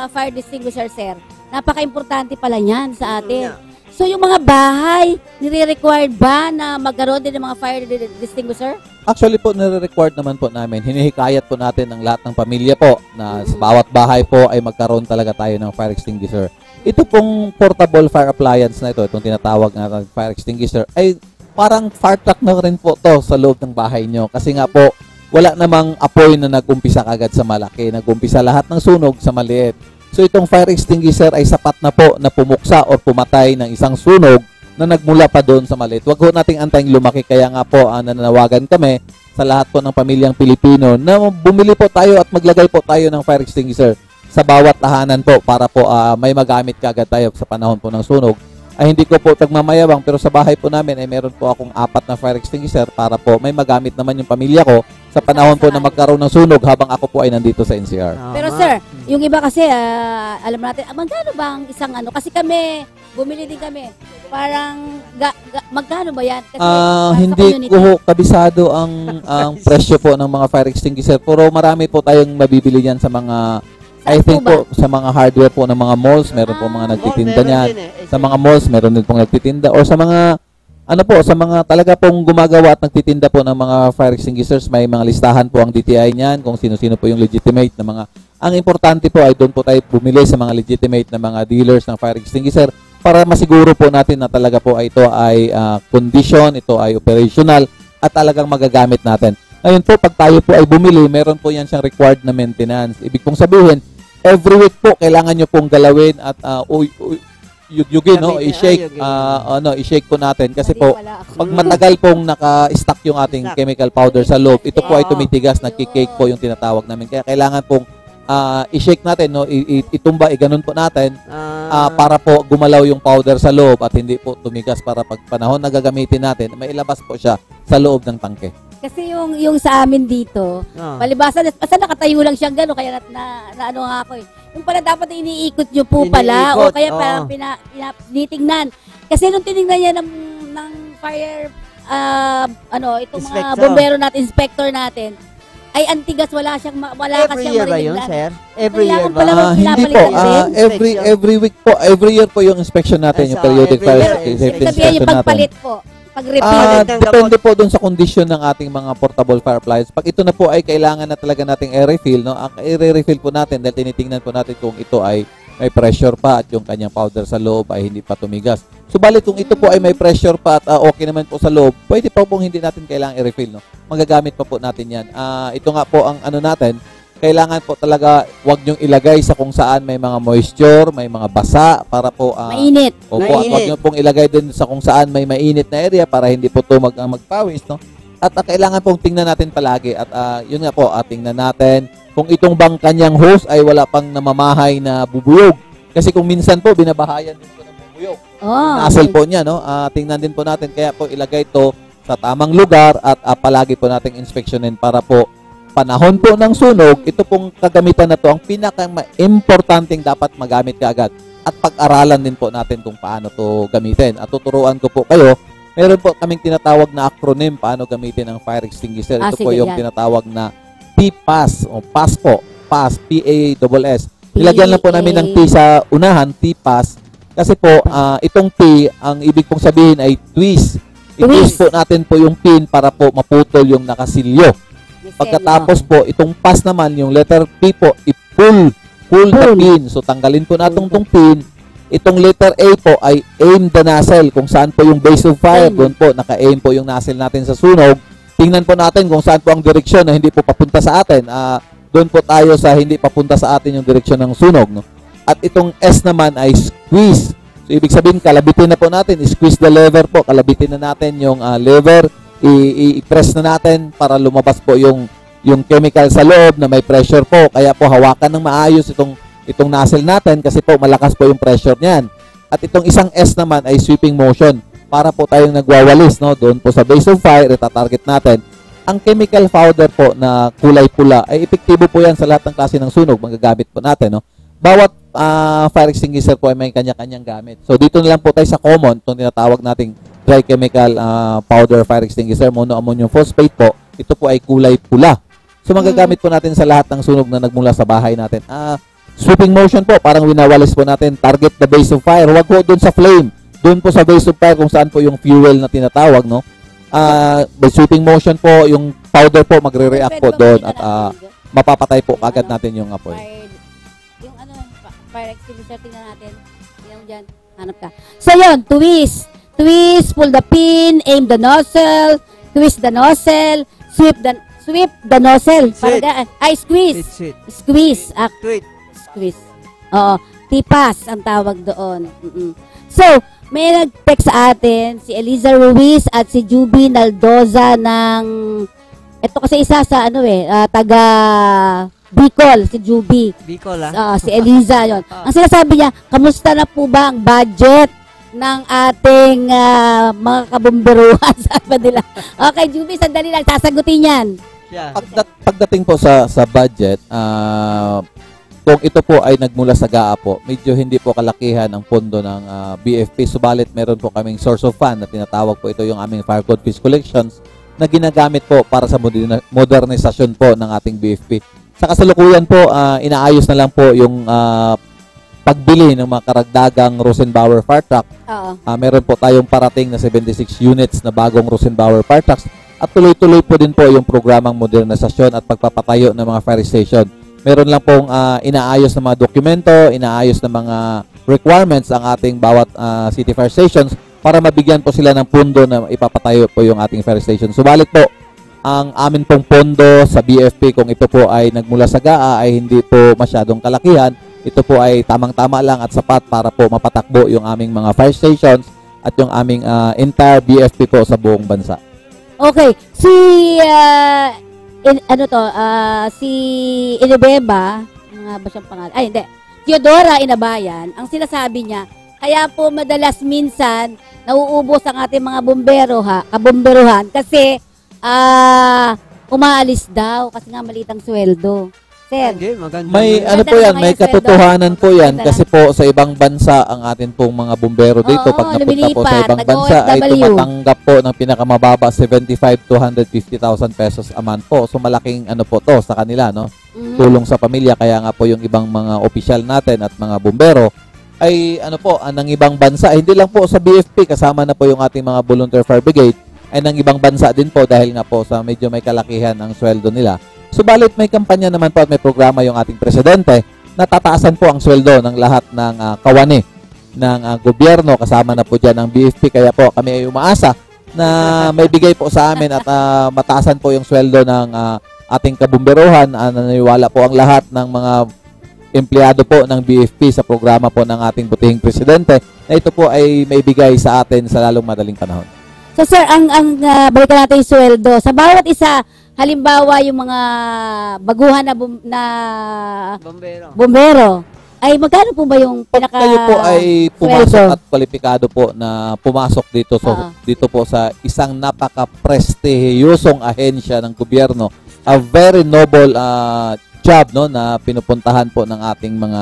fire extinguisher, sir, napaka-importante pala niyan sa atin. So, yung mga bahay, nire-required ba na magkaroon din ng mga fire extinguisher? Actually po, nire-required naman po namin. Hinihikayat po natin ang lahat ng pamilya po na sa bawat bahay po ay magkaroon talaga tayo ng fire extinguisher. Ito pong portable fire appliance na ito, itong tinatawag na fire extinguisher, ay parang fire truck na rin po to sa loob ng bahay nyo. Kasi nga po, wala namang apoy na nag-umpisa kagad sa malaki. Nag-umpisa lahat ng sunog sa maliit. So itong fire extinguisher ay sapat na po na pumuksa o pumatay ng isang sunog na nagmula pa doon sa maliit. Huwag ho nating antayin lumaki. Kaya nga po nananawagan kami sa lahat po ng pamilyang Pilipino na bumili po tayo at maglagay po tayo ng fire extinguisher sa bawat tahanan po para po may magamit kagad tayo sa panahon po ng sunog. Ay hindi ko po pagmamayabang pero sa bahay po namin ay meron po akong 4 na fire extinguisher para po may magamit naman yung pamilya ko sa panahon po na magkaroon ng sunog habang ako po ay nandito sa NCR. Pero sir, yung iba kasi alam natin, magkano ba ang isang kasi kami, bumili din kami. Parang magkano ba yan? Kasi hindi ko kabisado ang presyo po ng mga fire extinguisher pero marami po tayong mabibili yan sa mga I think po sa mga hardware po ng mga malls, meron po mga nagtitinda niyan. Sa mga malls, meron din pong nagtitinda. Or sa mga ano po, sa mga talaga pong gumagawa at nagtitinda po ng mga fire extinguishers, may mga listahan po ang DTI niyan kung sino-sino po yung legitimate na mga. Ang importante po ay doon po tayo bumili sa mga legitimate na mga dealers ng fire extinguisher para masiguro po natin na talaga po ito ay condition, ito ay operational at talagang magagamit natin. Ngayon po, pag tayo po ay bumili, meron po yan siyang required na maintenance. Ibig pong sabihin, every week po kailangan nyo pong galawin at yugyugin, no? I-shake, i-shake po natin kasi po pag matagal pong naka-stack yung ating chemical powder sa loob, ito po ay tumitigas, nagki-cake po yung tinatawag namin. Kaya kailangan pong i-shake natin, no? Itumba, iganon po natin para po gumalaw yung powder sa loob at hindi po tumigas para pag panahon na gagamitin natin, may ilabas po siya sa loob ng tangke. Kasi yung sa amin dito, palibasa, basta nakatayo lang siyang gano'n, kaya na ano nga ako eh. Yung pala dapat iniikot nyo po pala, o kaya parang tinitingnan. Kasi nung tinignan niya ng fire, itong mga bombero natin, inspector natin, ay antigas, wala kasiyang Every year ba yun, sir? Every year ba? Hindi po. Every week po. Every year po yung inspection natin, yung periodic fire safety inspection yung pagpalit natin. po. Pag-refill. Depende po dun sa kondisyon ng ating mga portable fire appliances. Pag ito na po ay kailangan na talaga nating i-refill, no? Ang i-refill po natin dahil tinitingnan po natin kung ito ay may pressure pa at yung kanyang powder sa loob ay hindi pa tumigas. Subalit kung ito po ay may pressure pa at okay naman po sa loob, pwede pa pong hindi natin kailangan i-refill, no? Magagamit pa po natin yan. Ito nga po ang ano natin, kailangan po talaga wag niyong ilagay sa kung saan may mga moisture, may mga basa para po mainit. Opo, at wag niyo pong ilagay din sa kung saan may mainit na area para hindi po ito magpawis, no? At kailangan pong tingnan natin palagi at yun nga po, tingnan natin kung itong bang kanyang hose ay wala pang namamahay na bubuyog. Kasi kung minsan po binabahayan din po ng bubuyog. Nozzle po niya, no? Tingnan din po natin, kaya po ilagay ito sa tamang lugar at palagi po nating inspeksyonin para po panahon po ng sunog, ito pong kagamitan na to ang pinaka-importanting dapat magamit kaagad. At pag-aralan din po natin kung paano to gamitin. At tuturuan ko po kayo, meron po kaming tinatawag na acronym paano gamitin ang fire extinguisher. Ito po yung tinatawag na P-PAS o PAS po. PAS, P-A-S-S. Nilagyan lang po namin ng P sa unahan, P-PAS. Kasi po, itong P, ang ibig pong sabihin ay twist. I-twist po natin po yung pin para po maputol yung nakasilyo. Pagkatapos po, itong pass naman, yung letter P po, i-pull the pin. So, tanggalin po natin itong pin. Itong letter A po ay aim the nozzle. Kung saan po yung base of fire, doon po, naka-aim po yung nozzle natin sa sunog. Tingnan po natin kung saan po ang direksyon na hindi po papunta sa atin. Doon po tayo sa hindi papunta sa atin yung direksyon ng sunog. No? At itong S naman ay squeeze. So, ibig sabihin, kalabitin na po natin. Squeeze the lever po. Kalabitin na natin yung lever. I-press na natin para lumabas po yung chemical sa loob na may pressure po. Kaya po hawakan ng maayos itong nozzle natin kasi po malakas po yung pressure niyan. At itong isang S naman ay sweeping motion para po tayong nagwawalis, no? Doon po sa base of fire, itatarget natin. Ang chemical powder po na kulay pula ay epektibo po yan sa lahat ng klase ng sunog. Magagamit po natin, no? Bawat fire extinguisher po ay may kanya-kanyang gamit. So dito na lang po tayo sa common, itong tinatawag nating dry chemical powder fire extinguisher, monoammonium phosphate po. Ito po ay kulay pula. So magagamit po natin sa lahat ng sunog na nagmula sa bahay natin. Sweeping motion po, parang winawalis po natin, target the base of fire. Huwag po doon sa flame. Doon po sa base of fire kung saan po yung fuel na tinatawag, no? By sweeping motion po, yung powder po magre-react po doon at mapapatay po agad natin yung apoy. Yung fire extinguisher, tingnan natin. Yung dyan, hanap ka. So yun, twist, pull the pin, aim the nozzle, twist the nozzle, sweep the nozzle. Squeeze. Squeeze. Squeeze. Oo. Tipas ang tawag doon. So, may nag-text sa atin si Eliza Ruiz at si Juby Naldoza ng ito kasi isa sa taga Bicol, si Juby. Bicol, si Eliza yon. Ang sinasabi niya, kamusta na po ba ang budget ng ating mga kabumberuhan? Sabi nila. Okay, Juby, sandali lang. Sasagutin yan. Yeah. Pagdating po sa budget, kung ito po ay nagmula sa GAA po, medyo hindi po kalakihan ang pondo ng BFP. Subalit, meron po kaming source of fund na tinatawag po ito yung aming Fire Code Fees Collections na ginagamit po para sa modernisasyon po ng ating BFP. Sa kasalukuyan po, inaayos na lang po yung pagbili ng mga karagdagang Rosenbauer fire truck. Oo. Meron po tayong parating na 76 units na bagong Rosenbauer fire trucks at tuloy-tuloy po din po yung programang modernisasyon at pagpapatayo ng mga fire station. Meron lang pong inaayos na mga dokumento, inaayos na mga requirements ang ating bawat city fire stations para mabigyan po sila ng pundo na ipapatayo po yung ating fire station. Subalit po, ang amin pong pondo sa BFP kung ito po ay nagmula sa GAA ay hindi po masyadong kalakihan. Ito po ay tamang-tama lang at sapat para po mapatakbo yung aming mga fire stations at yung aming entire BFP po sa buong bansa. Okay, si si Inebeba, nga ba siyang pangalan? Ay, hindi. Teodora Inabayan, ang sinasabi niya, kaya po madalas minsan nauubos ang ating mga kabomberuhan kasi umaalis daw kasi nga maliit ang sweldo. Sir, Hindi, maganda. May Maganda po yan, naman may yung sweldo. katotohanan po yan Maganda kasi po sa ibang bansa ang atin pong mga bumbero dito Oo, pag napunta po sa lumilipat, ibang bansa ay nag-OFW. tumatanggap po ng pinakamababa 75 to 150,000 pesos a month po. So malaking po to sa kanila, no? Tulong sa pamilya, kaya nga po yung ibang mga opisyal natin at mga bumbero ay ng ibang bansa, hindi lang po sa BFP, kasama na po yung ating mga volunteer fire brigade ay ng ibang bansa din po dahil nga po sa medyo may kalakihan ang sweldo nila. Subalit may kampanya naman po at may programa yung ating presidente na tataasan po ang sweldo ng lahat ng kawani ng gobyerno, kasama na po dyan ang BFP, kaya po kami ay umaasa na may bigay po sa amin at mataasan po yung sweldo ng ating kabumberuhan. Naniniwala po ang lahat ng mga empleyado po ng BFP sa programa po ng ating butihing presidente na ito po ay may bigay sa atin sa lalong madaling panahon. So sir, ang balikan natin yung sweldo. Sa bawat isa, halimbawa yung mga baguhan na Bombero. bombero, ay magkano po ba yung pinaka Kayo po ay pumasok sweldo? at kwalipikado po na pumasok dito dito po sa isang napaka-prestihiyosong ahensya ng gobyerno. A very noble job, no, na pinupuntahan po ng ating mga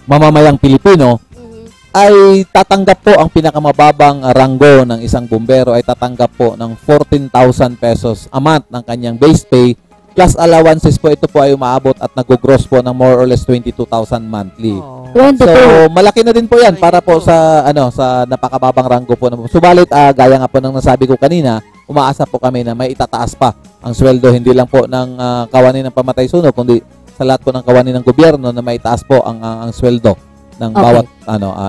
mamamayang Pilipino. Ay tatanggap po ang pinakamababang ranggo ng isang bumbero ay tatanggap po ng 14,000 pesos a month ng kanyang base pay plus allowances po. Ito po ay umaabot at nag-gross po ng more or less 22,000 monthly. Oh. 22. So malaki na din po 'yan para po sa sa napakababang ranggo po. Subalit gaya nga po ng nasabi ko kanina, umaasa po kami na may itataas pa ang sweldo, hindi lang po ng kawani ng pamatay sunog kundi sa lahat po ng kawani ng gobyerno na may itaas po ang sweldo ng bawat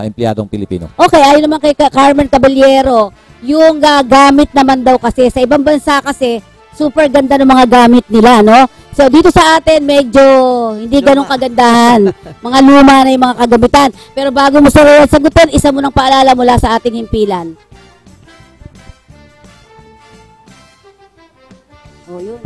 empleyadong Pilipino. Okay, ayon naman kay Carmen Caballero, yung gamit naman daw kasi sa ibang bansa kasi super ganda ng mga gamit nila, no? So dito sa atin medyo hindi ganun kagandahan. Mga luma na yung mga kagamitan. Pero bago mo sa Rowan sagutin, isa mo nang paalala mula sa ating himpilan. Oh, yun.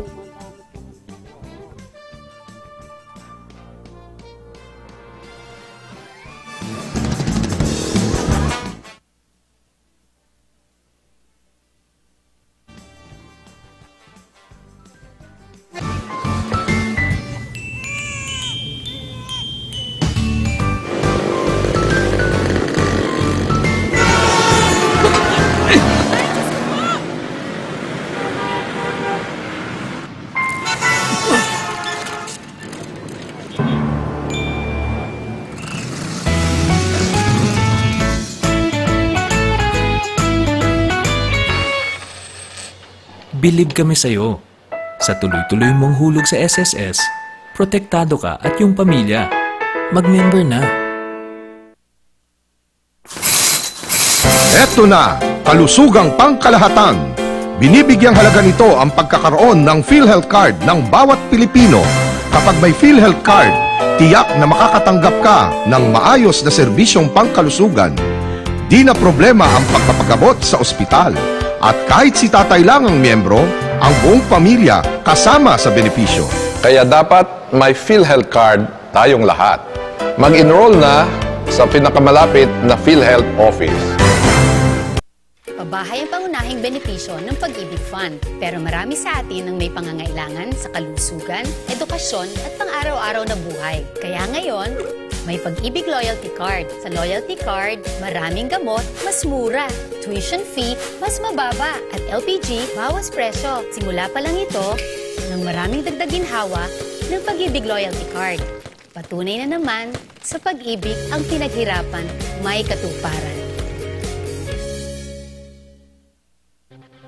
Bilib kami sa'yo. Sa tuloy-tuloy mong hulog sa SSS, protektado ka at yung pamilya. Mag-member na. Eto na, kalusugang pangkalahatan. Binibigyang halaga nito ang pagkakaroon ng PhilHealth Card ng bawat Pilipino. Kapag may PhilHealth Card, tiyak na makakatanggap ka ng maayos na serbisyong pangkalusugan. Di na problema ang pagpapagamot sa ospital. At kahit si tatay lang ang miyembro, ang buong pamilya kasama sa benepisyo. Kaya dapat may PhilHealth Card tayong lahat. Mag-enroll na sa pinakamalapit na PhilHealth office. Pabahay ang pangunahing benepisyo ng Pag-ibig Fund. Pero marami sa atin ang may pangangailangan sa kalusugan, edukasyon at pang-araw-araw na buhay. Kaya ngayon, may Pag-ibig Loyalty Card. Sa Loyalty Card, maraming gamot, mas mura. Tuition fee, mas mababa. At LPG, bawas presyo. Simula pa lang ito ng maraming dagdag ginhawa ng Pag-ibig Loyalty Card. Patunay na naman, sa pag-ibig ang pinaghirapan may katuparan.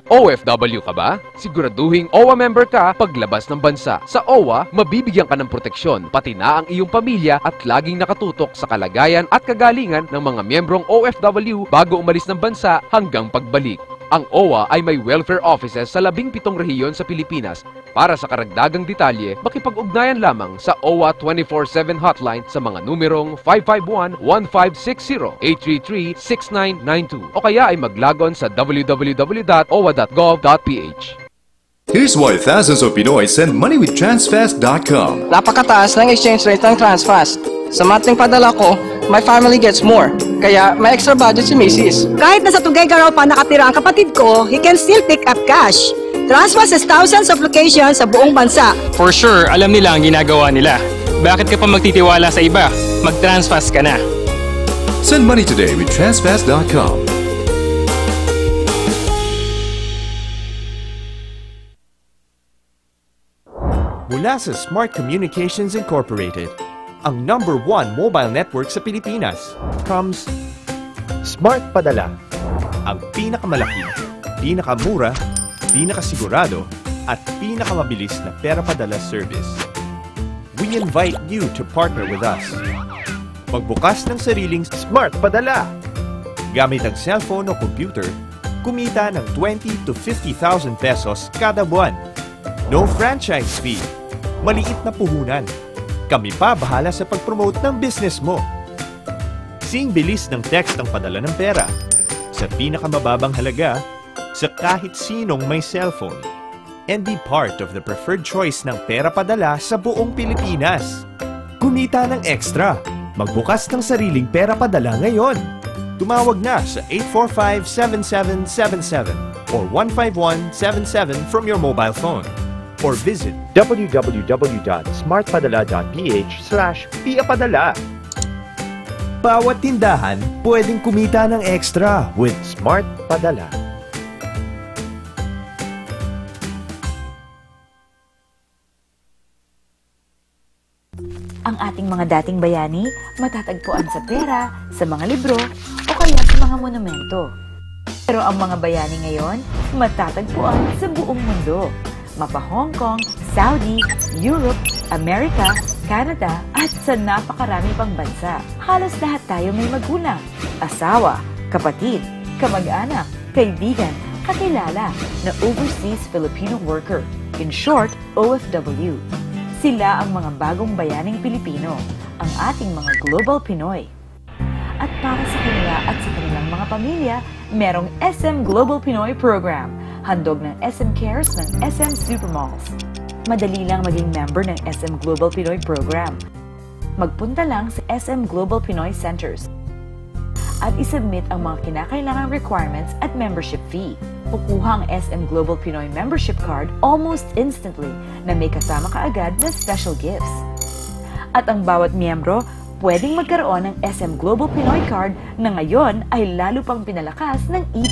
OFW ka ba? Siguraduhing OWA member ka paglabas ng bansa. Sa OWA, mabibigyan ka ng proteksyon, pati na ang iyong pamilya at laging nakatutok sa kalagayan at kagalingan ng mga miyembrong OFW bago umalis ng bansa hanggang pagbalik. Ang OWA ay may welfare offices sa 17 rehiyon sa Pilipinas. Para sa karagdagang detalye, makipag-ugnayan lamang sa OWA 24/7 hotline sa mga numerong 551-1560, 833-6992 o kaya ay maglagon sa www.owa.gov.ph. Here's why thousands of Pinoy send money with Transfast.com. Napakataas ng exchange rate ng Transfast. Sa monthly padala ko, my family gets more. Kaya may extra budget si Mrs. Kahit nasa Tuguegarao pa nakatira ang kapatid ko, he can still pick up cash. Transfast has thousands of locations sa buong bansa. For sure, alam nila ang ginagawa nila. Bakit ka pa magtitiwala sa iba? Mag-Transfast ka na. Send money today with Transfast.com. Mula sa Smart Communications Incorporated, ang #1 mobile network sa Pilipinas, comes Smart Padala. Ang pinakamalaki, pinakamura, pinakasigurado, at pinakamabilis na pera padala service. We invite you to partner with us. Magbukas ng sariling Smart Padala. Gamit ang cellphone o computer, kumita ng 20 to 50,000 pesos kada buwan. No franchise fee. Maliit na puhunan. Kami pa bahala sa pag-promote ng business mo. Sing bilis ng text ang padala ng pera. Sa pinakamababang halaga, sa kahit sinong may cellphone. And be part of the preferred choice ng pera padala sa buong Pilipinas. Kumita ng extra. Magbukas ng sariling pera padala ngayon. Tumawag na sa 845-7777 or 15177 from your mobile phone. Or visit www.smartpadala.ph/piapadala. Bawat tindahan pwedeng kumita ng extra with Smart Padala. Ang ating mga dating bayani matatagpuan sa pera, sa mga libro, o kaya sa mga monumento. Pero ang mga bayani ngayon matatagpuan sa buong mundo. Mapa Hong Kong, Saudi, Europe, Amerika, Canada, at sa napakarami pang bansa. Halos lahat tayo may magulang, asawa, kapatid, kamag-anak, kaibigan, kakilala na overseas Filipino worker, in short, OFW. Sila ang mga bagong bayaning Pilipino, ang ating mga global Pinoy. At para sa kanila at sa kanilang mga pamilya, merong SM Global Pinoy Program, handog ng SM Cares ng SM Supermalls. Madali lang maging member ng SM Global Pinoy Program. Magpunta lang sa SM Global Pinoy Centers at isubmit ang mga kinakailangang requirements at membership fee. Kukuha ang SM Global Pinoy membership card almost instantly na may kasama kaagad na special gifts. At ang bawat miyembro pwedeng magkaroon ng SM Global Pinoy card na ngayon ay lalo pang pinalakas ng E+.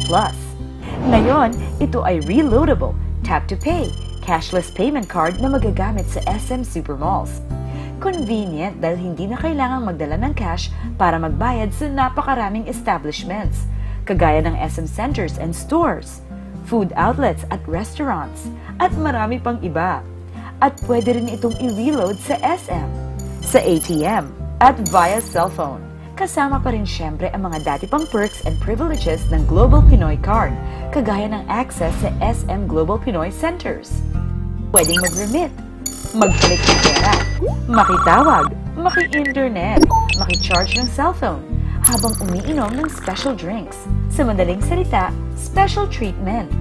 Ngayon, ito ay reloadable, tap-to-pay, cashless payment card na magagamit sa SM Supermalls. Convenient dahil hindi na kailangang magdala ng cash para magbayad sa napakaraming establishments, kagaya ng SM Centers and Stores, food outlets at restaurants, at marami pang iba. At pwede rin itong i-reload sa SM, sa ATM, at via cellphone. Kasama pa rin syempre ang mga dati pang perks and privileges ng Global Pinoy Card, kagaya ng access sa SM Global Pinoy Centers. Pwedeng mag-remit, mag-click ng pera, makitawag, maki-internet, maki-charge ng cellphone, habang umiinom ng special drinks. Sa madaling salita, special treatment.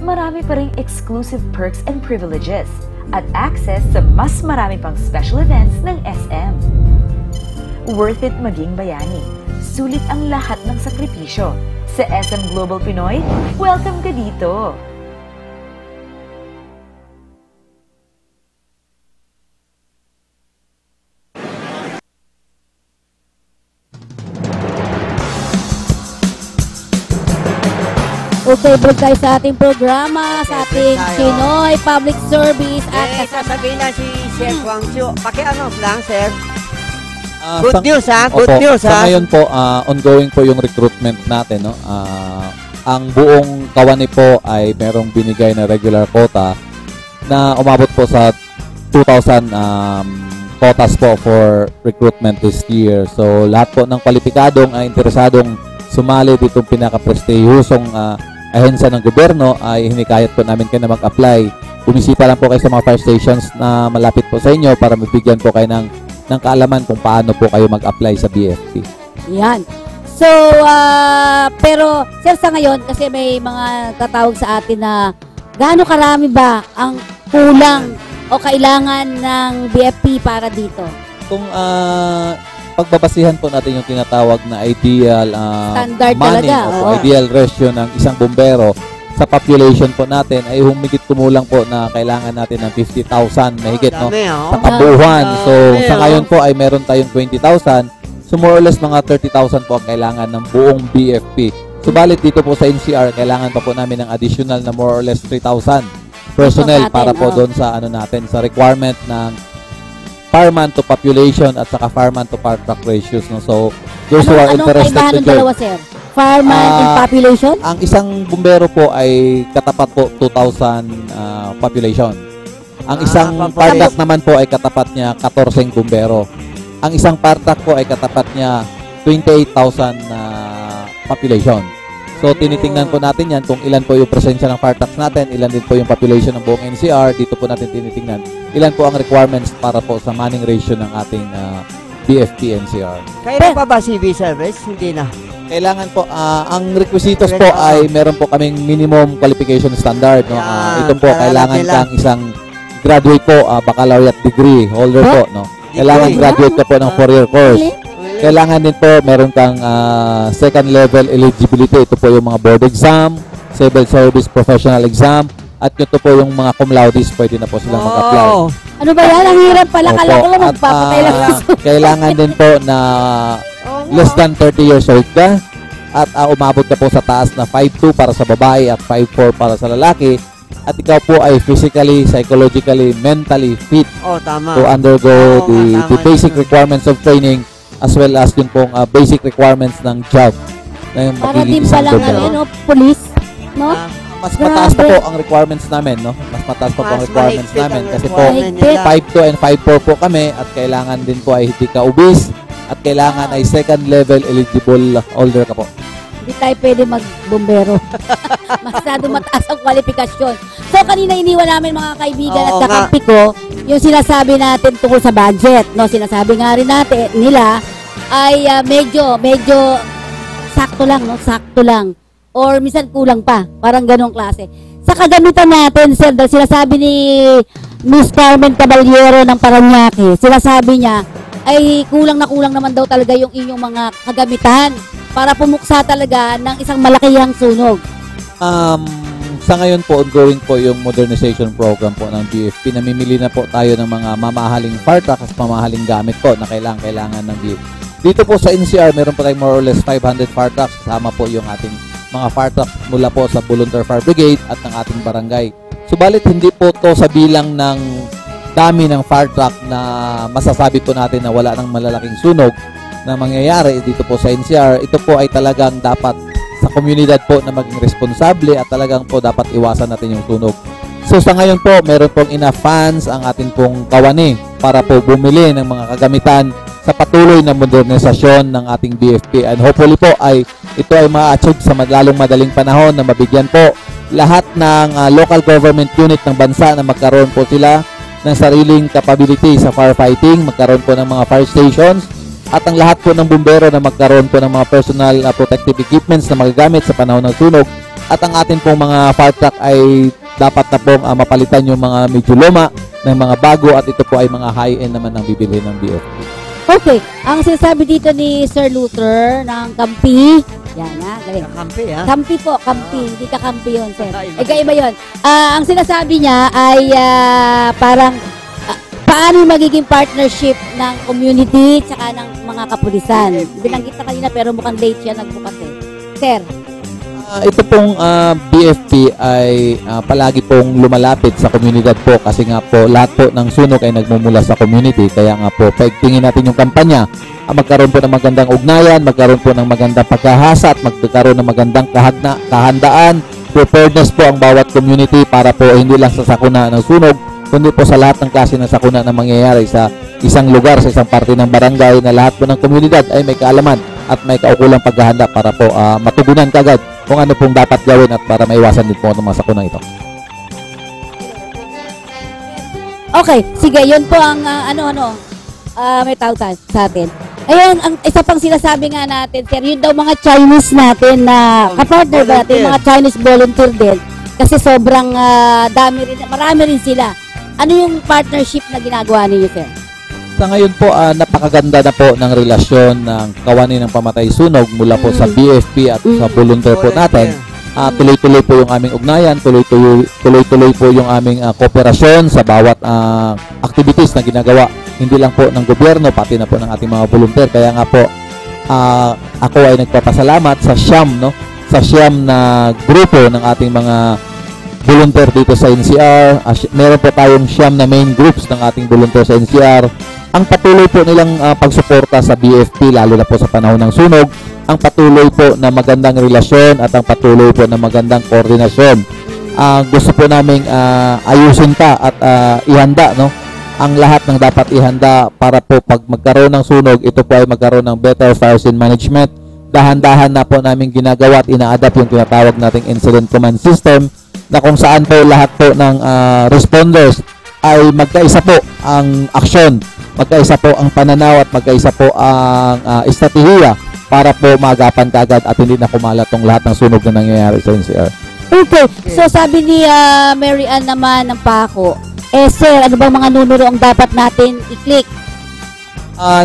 Marami pa ring exclusive perks and privileges at access sa mas marami pang special events ng SM. Worth it maging bayani. Sulit ang lahat ng sakripisyo. Sa SM Global Pinoy, welcome ka dito! Okay, balik tayo sa ating programa, sa ating Pinoy Public Service at sasabihin na si Chef Wang Chu. Lang, sir. Good news, ha? Good Opo, news, ha? Sa ngayon po, ongoing po yung recruitment natin, no? Ang buong Kawani po ay merong binigay na regular quota na umabot po sa 2,000 quotas po for recruitment this year. So, lahat po ng kwalipikadong interesadong sumali ditong pinaka-prestihusong ahensya ng gobyerno ay hinikayat po namin kayo na mag-apply. Bumisita lang po kayo sa mga fire stations na malapit po sa inyo para mabigyan po kayo ng kaalaman kung paano po kayo mag-apply sa BFP. Yan. So, pero sir, sa ngayon, kasi may mga tatawag sa atin na gaano karami ba ang kulang o kailangan ng BFP para dito? Kung pagbabasihan po natin yung tinatawag na ideal Standard money talaga, o ideal ratio ng isang bumbero sa population po natin ay humigit kumulang po na kailangan natin ng 50,000 mahigit, no? Sa kabuuan. So, sa ngayon po ay meron tayong 20,000. So, more or less mga 30,000 po ang kailangan ng buong BFP. Subalit dito po sa NCR, kailangan pa po namin ng additional na more or less 3,000 personnel para po doon sa natin, sa requirement ng fireman to population at saka fireman to fire truck ratios, no? So, those who are interested to join. Dalawa, sir? Fireman and population? Ang isang bumbero po ay katapat po 2,000 population. Ang isang fire truck naman po ay katapat niya 14 bumbero. Ang isang fire truck po ay katapat niya 28,000 population. So, tinitingnan po natin yan kung ilan po yung presensya ng fire trucks natin, ilan din po yung population ng buong NCR. Dito po natin tinitingnan ilan po ang requirements para po sa manning ratio ng ating BFP NCR. Kailan pa ba CV service? Hindi na. Kailangan po, ang requisitos po ay meron po kaming minimum qualification standard. No? Ito po, kailangan kang isang graduate po, baccalaureate degree holder po. No? Kailangan graduate ka po ng 4-year course. Kailangan din po, meron kang second level eligibility. Ito po yung mga board exam, civil service professional exam, at ito po yung mga cum laude, pwede na po silang mag-apply. Ano ba yan? Ang hirap pala. Kala ko lang magpapatay lang. Kailangan din po na less than 30 years old ka at umabot ka po sa taas na 5'2" para sa babae at 5'4" para sa lalaki, at ikaw po ay physically, psychologically, mentally fit to undergo the basic requirements of training as well as yung pong basic requirements ng job na yung para din palang police, no? Mas mataas pa po ang requirements namin, no? Mas mataas pa po ang requirements namin kasi po 5'2" and 5'4" po kami, at kailangan din po ay hindi ka obese at kailangan ay second level eligible holder ka po. Hindi tayo pwede mag-bombero. Masyado mataas ang kwalifikasyon. So, kanina iniwan namin mga kaibigan at kakampi ko yung sinasabi natin tungkol sa budget. No? Sinasabi nga rin natin nila ay medyo sakto lang, no? Sakto lang. Or minsan kulang pa. Parang ganong klase. Sa kagamitan natin, sir, dahil sinasabi ni Miss Carmen Caballero ng Paranaque, sinasabi niya, ay kulang naman daw talaga yung inyong mga kagamitan para pumuksa talaga ng isang malakihang sunog. Sa ngayon po, ongoing po yung modernization program po ng BFP. Namimili na po tayo ng mga mamahaling fire truck at mamahaling gamit po na kailangan ng BFP. Dito po sa NCR, meron po tayong more or less 500 fire trucks. Kasama po yung ating mga fire trucks mula po sa Volunteer Fire Brigade at ng ating barangay. Subalit, hindi po to sa bilang ng dami ng fire truck na masasabi po natin na wala ng malalaking sunog na mangyayari dito po sa NCR. Ito po ay talagang dapat sa komunidad po na maging responsable at talagang po dapat iwasan natin yung sunog. So sa ngayon po, meron pong enough funds ang ating pong Kawani para po bumili ng mga kagamitan sa patuloy na modernisasyon ng ating BFP, and hopefully po ay ito ay ma-achieve sa lalong madaling panahon na mabigyan po lahat ng local government unit ng bansa na magkaroon po sila ng sariling capability sa firefighting, magkaroon po ng mga fire stations, at ang lahat po ng bumbero na magkaroon po ng mga personal protective equipments na magagamit sa panahon ng sunog, at ang atin pong mga fire truck ay dapat na pong mapalitan yung mga medyo luma ng mga bago, at ito po ay mga high-end naman ang bibilhin ng BFP. Okay, ang sinasabi dito ni Sir Luther ng Kampi, yan galing. Kampi, ha? Kampi po, Kampi, hindi ka Kampi yun, sir. Iba yun. Ang sinasabi niya ay parang paano magiging partnership ng community tsaka ng mga kapulisan. Binanggit na kanina pero mukhang late siya nagbukas eh. Sir? Ito pong BFP ay palagi pong lumalapit sa komunidad po kasi nga po lahat po ng sunog ay nagmumula sa community. Kaya nga po, paigtingin natin yung kampanya. Magkaroon po ng magandang ugnayan, magkaroon po ng magandang pagkahasa at magkaroon ng magandang kahandaan, preparedness po ang bawat community para po hindi lang sa sakuna ng sunog, kundi po sa lahat ng klase ng sakuna na mangyayari sa isang lugar, sa isang parte ng barangay na lahat po ng komunidad ay may kaalaman at may kaukulang paghahanda para po matugunan kagad kung ano pong dapat gawin at para maiwasan din po ang mga sakuna ito. Okay, sige, yun po ang may tawag sa atin. Ayun, ang isa pang sinasabi nga natin, sir, yun daw mga Chinese natin na kapartner ba natin, mga Chinese volunteer din. Kasi sobrang marami rin sila. Ano yung partnership na ginagawa ninyo, sir? Sa ngayon po, napakaganda na po ng relasyon ng kawani ng pamatay sunog mula po sa BFP at sa volunteer po natin. Tuloy-tuloy po yung aming ugnayan, tuloy-tuloy po yung aming kooperasyon sa bawat activities na ginagawa. Hindi lang po ng gobyerno, pati na po ng ating mga volunteer. Kaya nga po, ako ay nagpapasalamat sa SIAM, no? Sa SIAM na grupo ng ating mga volunteer dito sa NCR. Meron po tayong SIAM na main groups ng ating volunteer sa NCR. Ang patuloy po nilang pagsuporta sa BFP, lalo na po sa panahon ng sunog, ang patuloy po na magandang relasyon at ang patuloy po na magandang koordinasyon. Gusto po naming ayusin pa at ihanda, no? Ang lahat ng dapat ihanda para po pag magkaroon ng sunog, ito po ay magkaroon ng better fire scene management. Dahan-dahan na po namin ginagawa at ina-adapt yung tinatawag nating incident command system na kung saan po lahat po ng responders ay magkaisa po ang aksyon, magkaisa po ang pananaw at magkaisa po ang estratehiya para po magapan kaagad at hindi na kumalat tong lahat ng sunog na nangyayari sa NCR. Okay, so sabi ni Mary Ann naman ng Paco, sir, ano bang mga numero ang dapat natin i-click?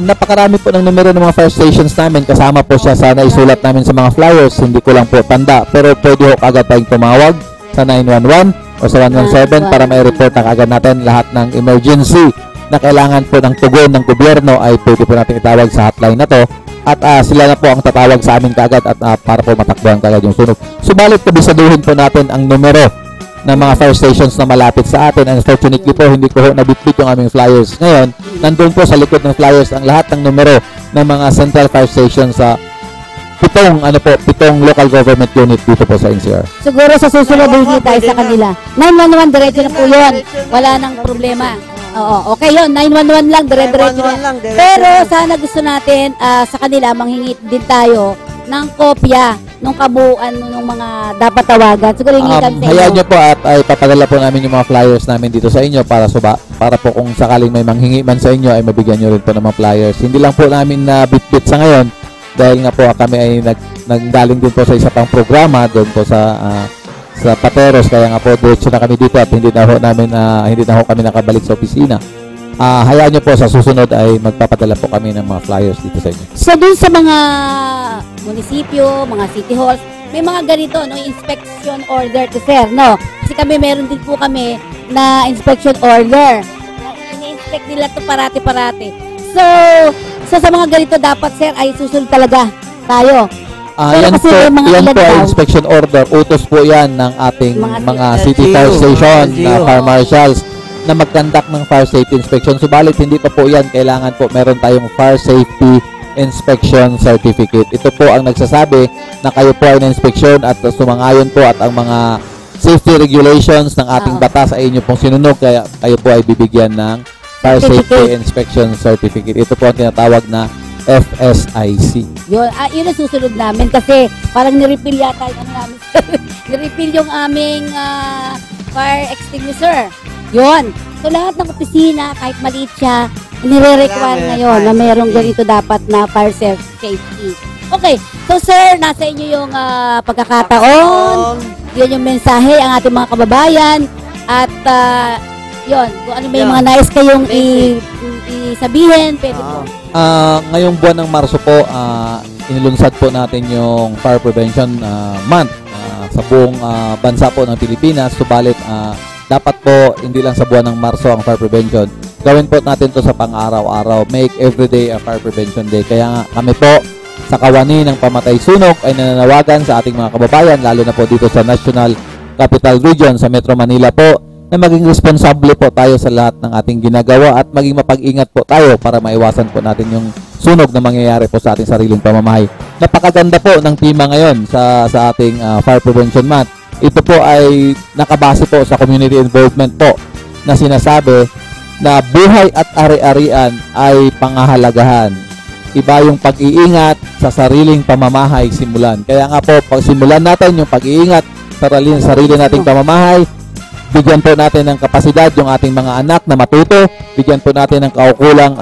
Napakarami po ng numero ng mga fire stations namin. Kasama po siya sa naisulat namin sa mga flyers. Hindi ko lang po tanda. Pero pwede ho agad tayong tumawag sa 911 o sa 117 para may report na agad natin lahat ng emergency na kailangan po ng tugon ng gobyerno ay pwede po natin itawag sa hotline na to. At sila na po ang tatawag sa amin kaagad at para po matakbuhan kaagad yung sunog. Subalit kabisaduhin po natin ang numero ng mga fire stations na malapit sa atin. Unfortunately po, hindi ko nabitbit yung aming flyers. Ngayon, nandun po sa likod ng flyers ang lahat ng numero ng mga central fire stations sa pitong local government unit dito po sa NCR. Siguro sa susunod hindi tayo sa kanila. 911, diretso na po yun. Wala nang problema. Oo, okay yun. 911 lang, diretso na. Pero sana gusto natin sa kanila manghingi din tayo ng kopya nung kabuuan ng mga dapat tawagan. Siguro hayaan nyo po at ay papadala po namin yung mga flyers namin dito sa inyo para po kung sakaling may manghingi man sa inyo ay mabigyan nyo rin po ng mga flyers. Hindi lang po namin na bitbit sa ngayon dahil nga po kami ay naggaling din po sa isa pang programa doon po sa Pateros, kaya nga po diretso na kami dito at hindi na ho kami nakabalik sa opisina. Hayaan nyo po sa susunod ay magpapadala po kami ng mga flyers dito sa inyo. So dun sa mga munisipyo, mga city halls, may mga ganito, no, inspection order to sir, no? Kasi meron din po kami na inspection order. Ini-inspect nila to parati-parati. So sa mga ganito dapat sir ay susunod talaga tayo. Yan po ay inspection order. Utos po yan ng ating mga city fire station na fire marshals na mag-conduct ng fire safety inspection. Subalit hindi pa po yan. Kailangan po meron tayong fire safety inspection certificate. Ito po ang nagsasabi na kayo po ay na-inspection at sumangayon po at ang mga safety regulations ng ating batas ay inyo pong sinunod. Kaya kayo po ay bibigyan ng fire safety inspection certificate. Ito po ang tinatawag na FSIC. Yun ang susunod namin kasi parang nirefill yata yung namin. Nirefill yung aming fire extinguisher. Yun. So lahat ng opisina, kahit maliit siya, nire-require ngayon na mayroong ganito dapat na fire safety. Okay. So sir, nasa inyo yung pagkakataon. Yun yung mensahe ang ating mga kababayan. At yun, kung ano may mga nais kayong isabihin, pwede po. Ngayong buwan ng Marso po, inilunsad po natin yung Fire Prevention Month sa buong bansa po ng Pilipinas. Subalit, dapat po hindi lang sa buwan ng Marso ang fire prevention. Gawin po natin to sa pang-araw-araw. Make every day a fire prevention day. Kaya nga kami po sa kawani ng pamatay sunog ay nananawagan sa ating mga kababayan, lalo na po dito sa National Capital Region sa Metro Manila po, na maging responsable po tayo sa lahat ng ating ginagawa at maging mapag-ingat po tayo para maiwasan po natin yung sunog na mangyayari po sa ating sariling pamamahay. Napakaganda po ng tema ngayon sa ating Fire Prevention Month. Ito po ay nakabase po sa community involvement po na sinasabi na buhay at ari-arian ay pangahalagahan. Iba yung pag-iingat sa sariling pamamahay simulan. Kaya nga po, pag simulan natin yung pag-iingat sa sarili nating pamamahay, bigyan po natin ng kapasidad yung ating mga anak na matuto, bigyan po natin ng kaukulang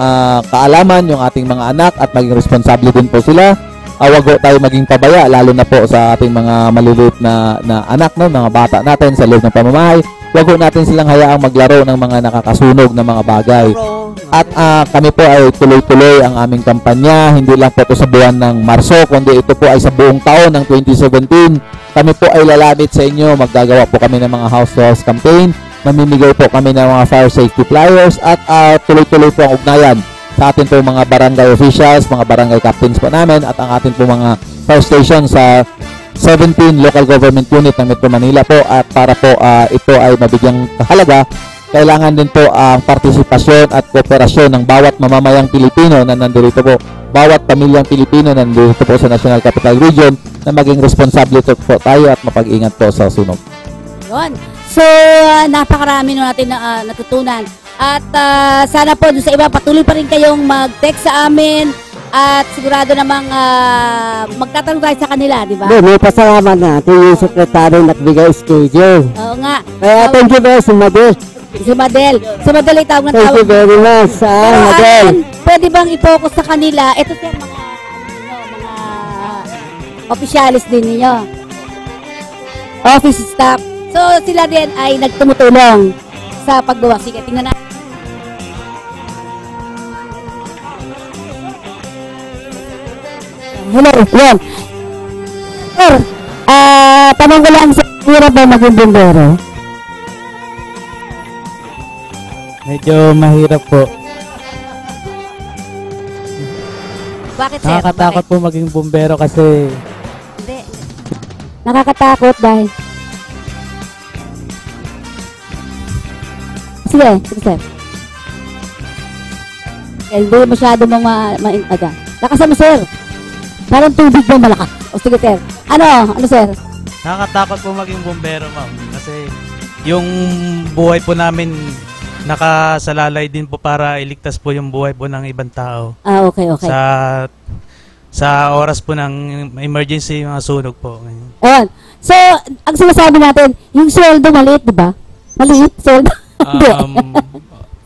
kaalaman yung ating mga anak at maging responsable din po sila. Huwag po tayo maging pabaya, lalo na po sa ating mga maliliit na anak, no, mga bata natin sa loob ng pamamahay. Huwag po natin silang hayaang maglaro ng mga nakakasunog na mga bagay. At kami po ay tuloy-tuloy ang aming kampanya, hindi lang po ito sa buwan ng Marso, kundi ito po ay sa buong taon ng 2017. Kami po ay lalamit sa inyo, maggagawa po kami ng mga house-to-house campaign, mamimigay po kami ng mga fire safety flyers at tuloy-tuloy po ang ugnayan sa atin po mga barangay officials, mga barangay captains po namin at ang atin po mga fire station sa 17 local government unit ng Metro Manila po, at para po ito ay mabigyang kahalaga, kailangan din po ang partisipasyon at kooperasyon ng bawat mamamayang Pilipino na nandito po, bawat pamilyang Pilipino na nandito po sa National Capital Region, na maging responsable po tayo at mapag-ingat po sa sunog. Yun. So, napakarami na natin na natutunan. At sana po doon sa iba, patuloy pa rin kayong mag-text sa amin at sigurado namang magtatanong tayo sa kanila, di ba? May pasalamat natin yung sekretary nagbigay schedule. Oo nga. Kaya thank you very much, Madel. Si Madel. Si Madel ay tawag na tawag. Thank you very much, Madel. Pwede bang i-focus sa kanila? Ito siya mga officialis din ninyo. Office staff. So, sila din ay nagtumutulong sa paggawa. Sige, tingnan natin. Hello, yan. Sir, tanong ko lang sa hirap ba maging bombero? Medyo mahirap po. Bakit, sir? Nakakatakot po maging bombero kasi... Hindi. Nakakatakot dahil... Sige, sir. Hindi masyado mong ma-aga. Lakasan mo, sir. Parang tubig ba malakas? O sige, sir. Ano, sir? Nakakatakot po maging bombero, ma'am. Kasi yung buhay po namin nakasalalay din po para iligtas po yung buhay po ng ibang tao. Okay. Sa oras po ng emergency, mga sunog po. Ayan. So, ang sinasabi natin, yung sweldo maliit, di ba? Maliit, sweldo.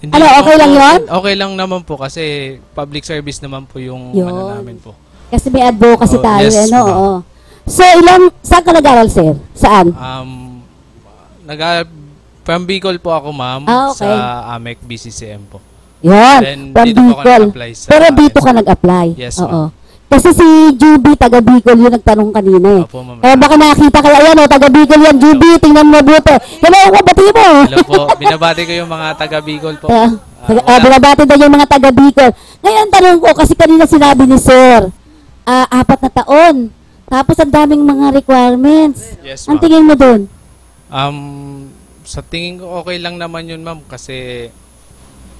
Hindi okay lang yun? Okay lang naman po kasi public service naman po yung ano namin po. Kasi may advocacy tayo, yes, no? Oo. So, saan ka nag-aral, sir? Saan? From Bicol po ako, ma'am, okay. sa AMEC BCCM po. Yan, from Bicol. Pero dito ka nag-apply? Yes, oo. Kasi si Juby, taga Bicol, yung nagtanong kanina eh. Opo, ma'am. Kaya baka nakita ka, ayan o, taga Bicol yan, Juby, tingnan mo mabuti. Hello, bati mo. Hello po, binabati ko yung mga taga Bicol po. Binabati daw yung mga taga Bicol. Ngayon, tanong ko, kasi kanina sinabi ni sir, 4 na taon. Tapos ang daming mga requirements. Yes, ang tingin mo dun? Sa tingin ko okay lang naman yun, ma'am, kasi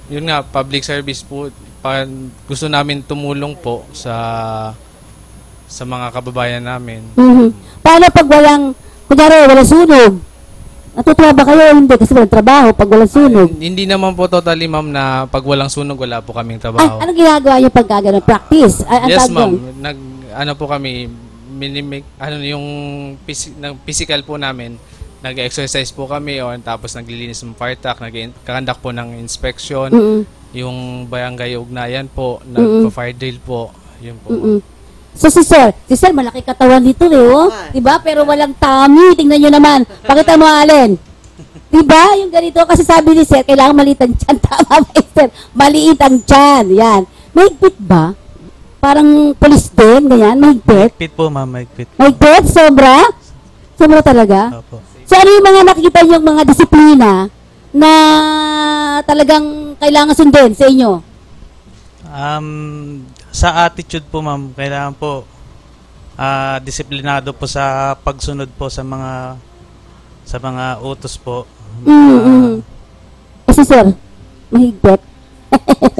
yun nga, public service po. Gusto namin tumulong po sa mga kababayan namin. Paano pag kunyari, walang sunog? Natutuwa ba kayo? Hindi, kasi walang trabaho pag walang sunog. Hindi naman po totally, ma'am, na pag walang sunog, wala po kaming trabaho. Anong ginagawa niyo pag gano'n? Practice? Yes, ma'am. Ano po kami, yung physical po namin, nag-exercise po kami, tapos naglilinis ng fire truck, nag-conduct po ng inspection, yung barangay ugnayan po, nagpa-fire drill po, yun po. So si sir malaki katawan dito eh, oh. Diba? Pero walang tummy, tingnan nyo naman. Pakita mo, Allen. Diba? Yung ganito, kasi sabi ni sir, kailangan maliit ang tiyan. Tama ba, sir? Maliit ang tiyan, yan. Mahigpit ba? Parang police din, ganyan, mahigpit? Mahigpit po, ma'am, mahigpit. Mahigpit? Sobra? Sobra talaga? Opo. So ano yung mga nakikita yung mga disiplina na talagang kailangan sundin sa inyo? Sa attitude po, ma'am, kailangan po disiplinado po sa pagsunod po sa mga utos po. Si sir, mahigpit.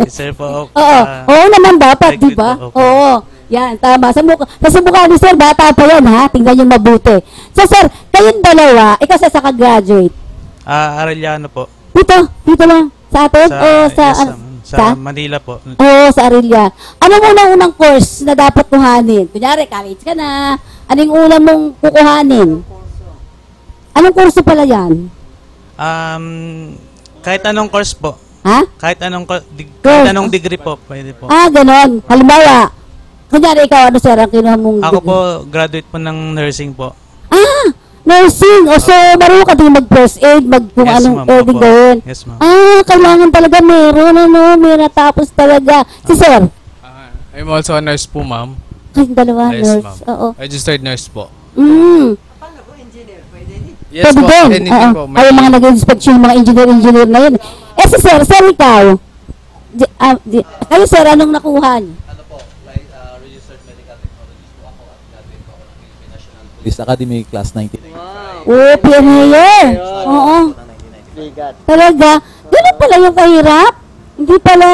Si sir po. Oo naman dapat, di ba? Oo. Yan, tama. Sa mukha ni sir, bata pa yan, ha? Tingnan yung mabuti. So, sir, kayong dalawa, ikaw sa ka-graduate? Arellano po. Dito lang. Sa atin? Sa Manila po. Oo, sa Arilla. Ano unang course na dapat kuhanin? Kunyari, college ka na. Anong unang mong kukuhanin? Anong kurso pala yan? Kahit anong course po. Ha? Kahit anong degree po, pwede po. Ganon. Halimbawa, kunyari ikaw, ano sir, ang kinuha mong Ako po, graduate po ng nursing po. Nursing. So, marunong ka din mag-first aid, kung Yes, anong ma'am. pwedeng gawin. Yes, ma'am. Kailangan talaga meron, may natapos talaga. Si sir? I'm also a nurse po, ma'am. Kayong dalawa, Yes, nurse. ma'am. Oo. Registered nurse po. Yes, Yes po, anything po. Ay, mga nag-inspection, mga engineer na yun. Si sir, ikaw? Kayo sir, anong nakuha niyo? Registered medical technologist po ako at graduate po ako ng Philippine National Police Academy Class 1999. Pioneer! Oo. Talaga? Ganun pala yung kahirap? Hindi pala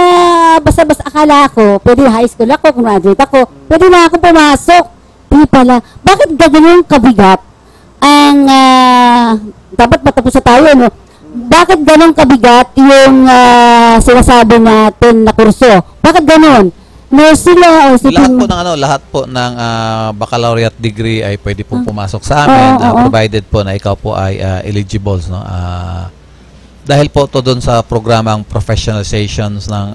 basta-basta akala ko, pwede high school ako, graduate ako, pwede na ako pumasok. Hindi pala. Bakit ganun kabigat ang dapat matapos na tayo, no? Bakit ganun kabigat yung sinasabi natin na kurso? Bakit ganun? Nursing o lahat po ng baccalaureate degree ay pwede po pumasok sa amin, provided po na ikaw po ay eligible, no? Dahil po to doon sa programang professionalizations ng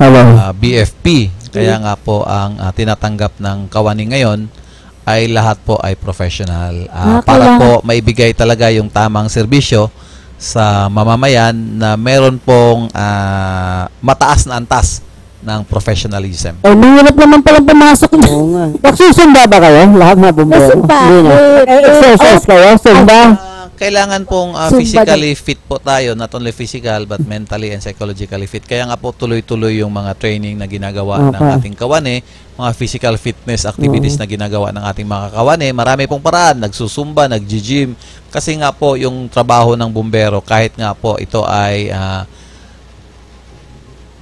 BFP. Kaya nga po ang tinatanggap ng kawani ngayon ay lahat po ay professional para po maibigay talaga yung tamang serbisyo sa mamamayan na meron pong mataas na antas ng professionalism. Mahirap naman palang pumasok. Nagsusumba ba kayo? Lahat na bumbero? Exercise kayo? Sumba? Kailangan pong physically fit po tayo, not only physical but mentally and psychologically fit. Kaya nga po tuloy-tuloy yung mga training na ginagawa ng ating kawani, mga physical fitness activities na ginagawa ng ating mga kawani. Marami pong paraan, nagsusumba, nag-gym. Kasi nga po yung trabaho ng bumbero, kahit nga po ito ay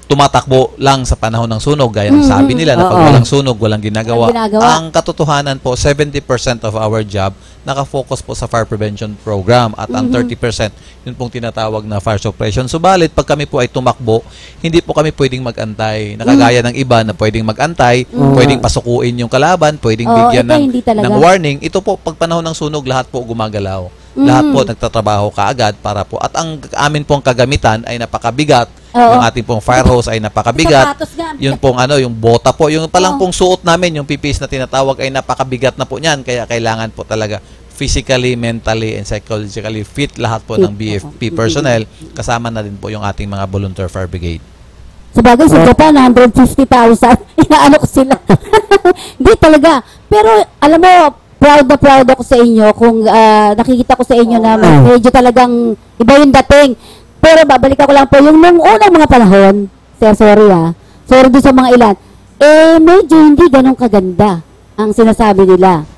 tumatakbo lang sa panahon ng sunog, gaya ng sabi nila na pag walang sunog, walang ginagawa. Ang katotohanan po, 70% of our job nakafocus po sa fire prevention program at ang 30% yun pong tinatawag na fire suppression. Subalit, pag kami po ay tumakbo, hindi po kami pwedeng mag-antay. Nakagaya ng iba na pwedeng mag-antay, pwedeng pasukuin yung kalaban, pwedeng bigyan ng warning. Ito po, pag panahon ng sunog, lahat po gumagalaw. Lahat po nagtatrabaho kaagad para po. At ang amin pong kagamitan ay napakabigat. Yung ating pong fire hose ay napakabigat. Yun pong yung bota po. Yung palang pong suot namin, yung PPEs na tinatawag ay napakabigat na po niyan. Kaya kailangan po talaga physically, mentally, and psychologically fit lahat po ng BFP personnel. Kasama na din po yung ating mga volunteer fire brigade. Sabagay, sa Japan, 150,000. Inaano ko sila. Hindi talaga. Pero, alam mo, proud ako sa inyo kung nakikita ko sa inyo na medyo talagang iba yung dating. Pero babalik ako lang po yung nung unang mga panahon, sir, sorry doon sa mga ilan, medyo hindi ganun kaganda ang sinasabi nila.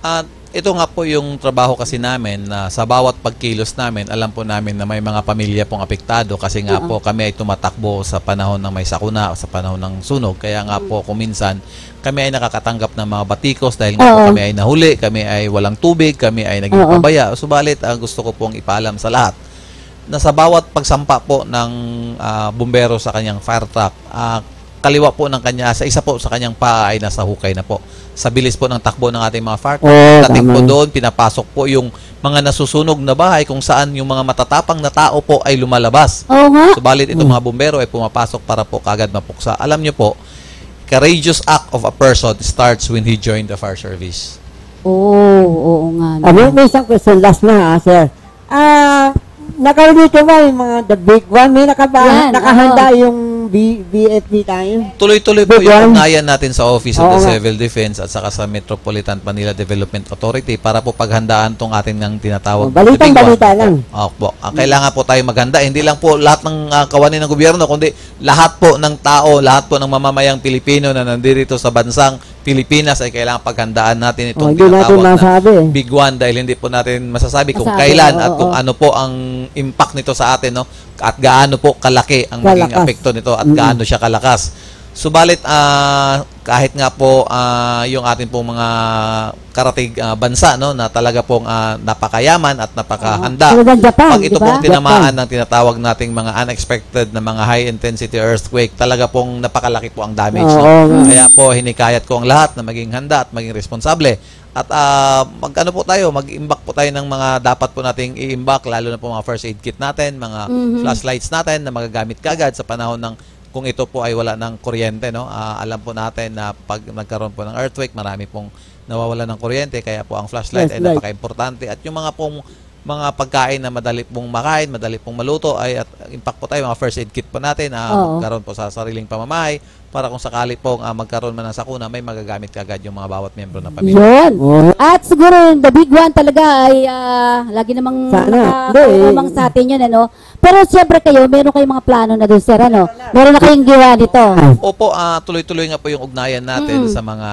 At ito nga po yung trabaho kasi namin na sa bawat pagkilos namin, alam po namin na may mga pamilya pong apektado kasi nga po kami ay tumatakbo sa panahon ng may sakuna o sa panahon ng sunog. Kaya nga po kuminsan kami ay nakakatanggap ng mga batikos dahil nga po kami ay nahuli, kami ay walang tubig, kami ay naging pabaya. Subalit, gusto ko pong ipaalam sa lahat na sa bawat pagsampa po ng bumbero sa kanyang fire truck, kaliwa po ng kanya, sa isa po sa kanyang paa ay nasa hukay na po. Sa bilis po ng takbo ng ating mga fire truck, dating po doon, pinapasok po yung mga nasusunog na bahay kung saan yung mga matatapang na tao po ay lumalabas. Subalit itong mga bumbero ay pumapasok para po kagad mapuksa. Alam nyo po, courageous act of a person starts when he joined the fire service. Oo nga. May isang question, last na sir. Nakarinig ko ba yung mga the big one? May nakahanda yung BFP tayo? Tuloy-tuloy po yung ugnayan natin sa Office of the Civil Defense at saka sa Metropolitan Manila Development Authority para po paghandaan tong ating ng tinatawag. Balita lang. Kailangan po tayo maghanda. Hindi lang po lahat ng kawani ng gobyerno, kundi lahat po ng tao, lahat po ng mamamayang Pilipino na nandito sa bansang Pilipinas ay kailangan paghandaan natin itong Hindi natin tinatawag masabi. na Big One dahil hindi po natin masasabi kung Masabi, kailan oo, at kung oo. ano po ang impact nito sa atin, no? At gaano po kalaki ang maging Kalakas. apekto nito at gaano siya kalakas. Subalit kahit nga po yung ating pong mga karatig bansa, no, na talaga pong napakayaman at napakahanda. Tulad ng Japan, Pag ito di ba? pong tinamaan ng tinatawag nating mga unexpected na mga high intensity earthquake, talaga pong napakalaki po ang damage. No? Kaya po hinikayat ko ang lahat na maging handa at maging responsable. At mag-ano po tayo, mag-imbak po tayo ng mga dapat po nating i-imbak, lalo na po mga first aid kit natin, mga flashlights natin na magagamit kagad sa panahon ng kung ito po ay wala ng kuryente, no? Alam po natin na pag nagkaroon po ng earthquake, marami pong nawawala ng kuryente, kaya po ang flashlight ay napaka-importante. At yung mga pong mga pagkain na madali pong makain, madali pong maluto, ay at impact po tayo, mga first aid kit po natin, magkaroon po sa sariling pamamahay, para kung sakali pong magkaroon man ng sakuna, may magagamit kagad yung mga bawat miyembro ng pamilya. Yun. At siguro the big one talaga ay lagi namang nakakawamang sa atin yun, ano. Pero siyempre kayo, meron kayong mga plano na doon, sir, ano? Meron na kayong gawa nito. Opo, tuloy-tuloy nga po yung ugnayan natin sa mga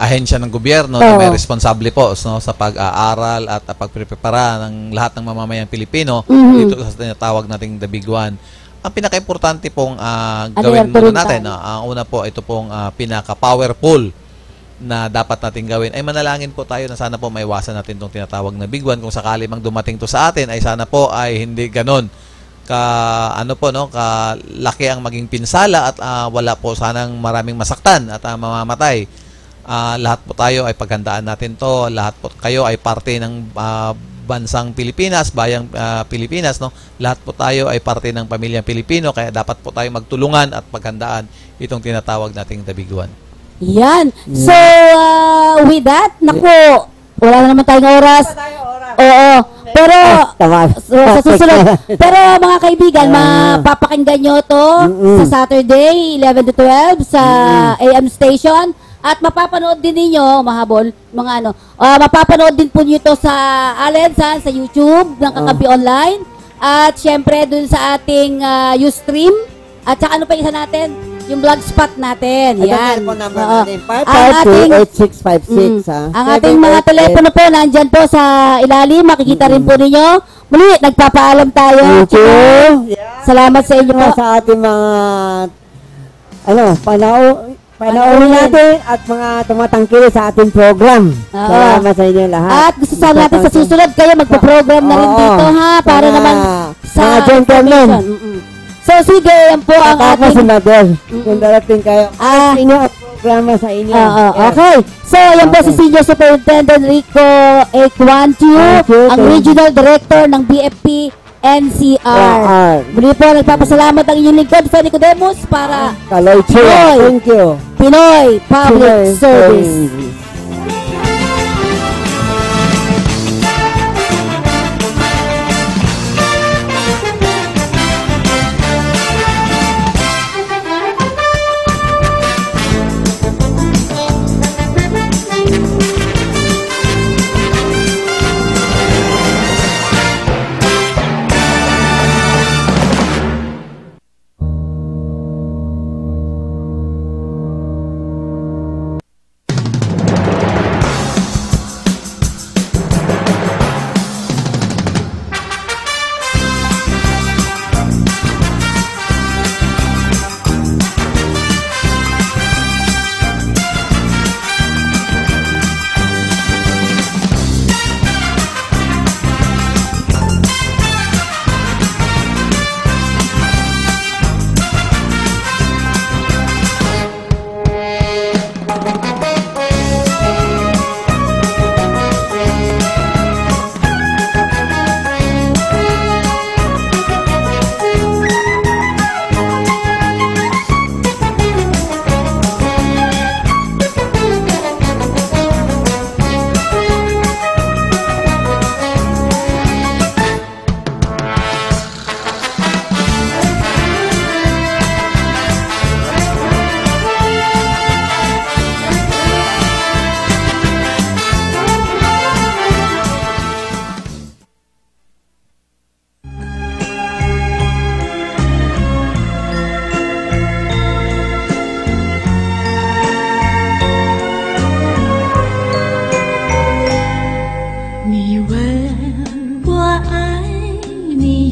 ahensya ng gobyerno na may responsable po, no, sa pag-aaral at pagprepara ng lahat ng mamamayang Pilipino dito sa tinatawag nating the big one. Ang pinaka-importante pong gawin muna natin, ang una po, ito pong pinaka-powerful na dapat natin gawin ay manalangin po tayo na sana po maiwasan natin itong tinatawag na big one. Kung sakali mang dumating to sa atin, ay sana po ay hindi ganon kalaki ang maging pinsala at wala po sanang maraming masaktan at mamamatay. Lahat po tayo ay paghandaan natin to. Lahat po kayo ay parte ng bansang Pilipinas, bayang Pilipinas, no? Lahat po tayo ay parte ng pamilyang Pilipino, kaya dapat po tayo magtulungan at paghandaan itong tinatawag nating the big one. Yan. So, with that, naku, wala na naman tayong oras. Oo. Pero, sa susunod, pero mga kaibigan, mapapakinggan nyo to sa Saturday, 11 to 12, sa AM station. At mapapanood din ninyo, mahabol, mga mapapanood din po nyo ito sa Alensan, sa YouTube, ng Kakampi Online. At syempre, dun sa ating Ustream. At saka ano pa isa natin? Yung blogspot natin. Yan. Ang ating 8656. Ang ating mga telepono po, nandyan po sa ilalim. Makikita rin po ninyo. Muli, nagpapaalam tayo. Thank you. Salamat sa inyo po. Sa ating mga panoorin natin at mga tumatangkili sa ating program. Salamat sa inyo lahat. At gusto sana natin sa susunod kayo magpa-program na rin dito, ha? Para naman sa gentlemen. So sige, yan po ang Tapos si ating... Mother, kung darating kayo, inyo ang programa sa inyo. Okay. So, yan po si Senior Superintendent Rico Equantiu, ang Regional Director ng BFP NCR. Muli po, nagpapasalamat ang inyong lingkod, Fred Nicodemus, para Pinoy Public Service.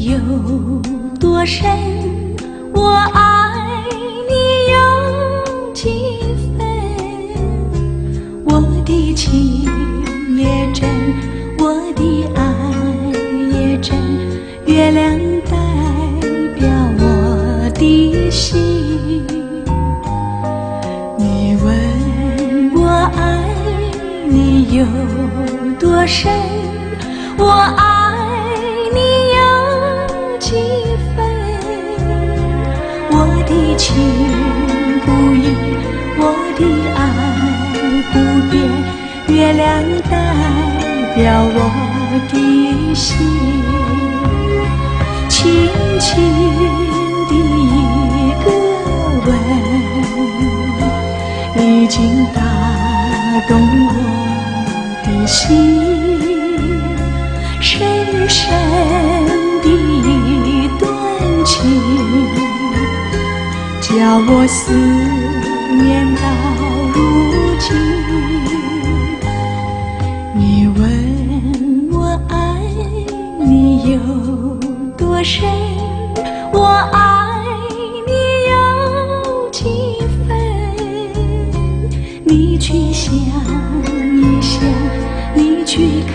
你有多深，我爱你有几分。我的情也真，我的爱也真，月亮代表我的心。你问我爱你有多深，我爱你有几分。我的情不移，我的爱不变，月亮代表我的心。轻轻的一个吻，已经打动我的心。深深的一段情，叫我思念到如今。你问我爱你有多深，我爱你有几分。你去想一想，你去看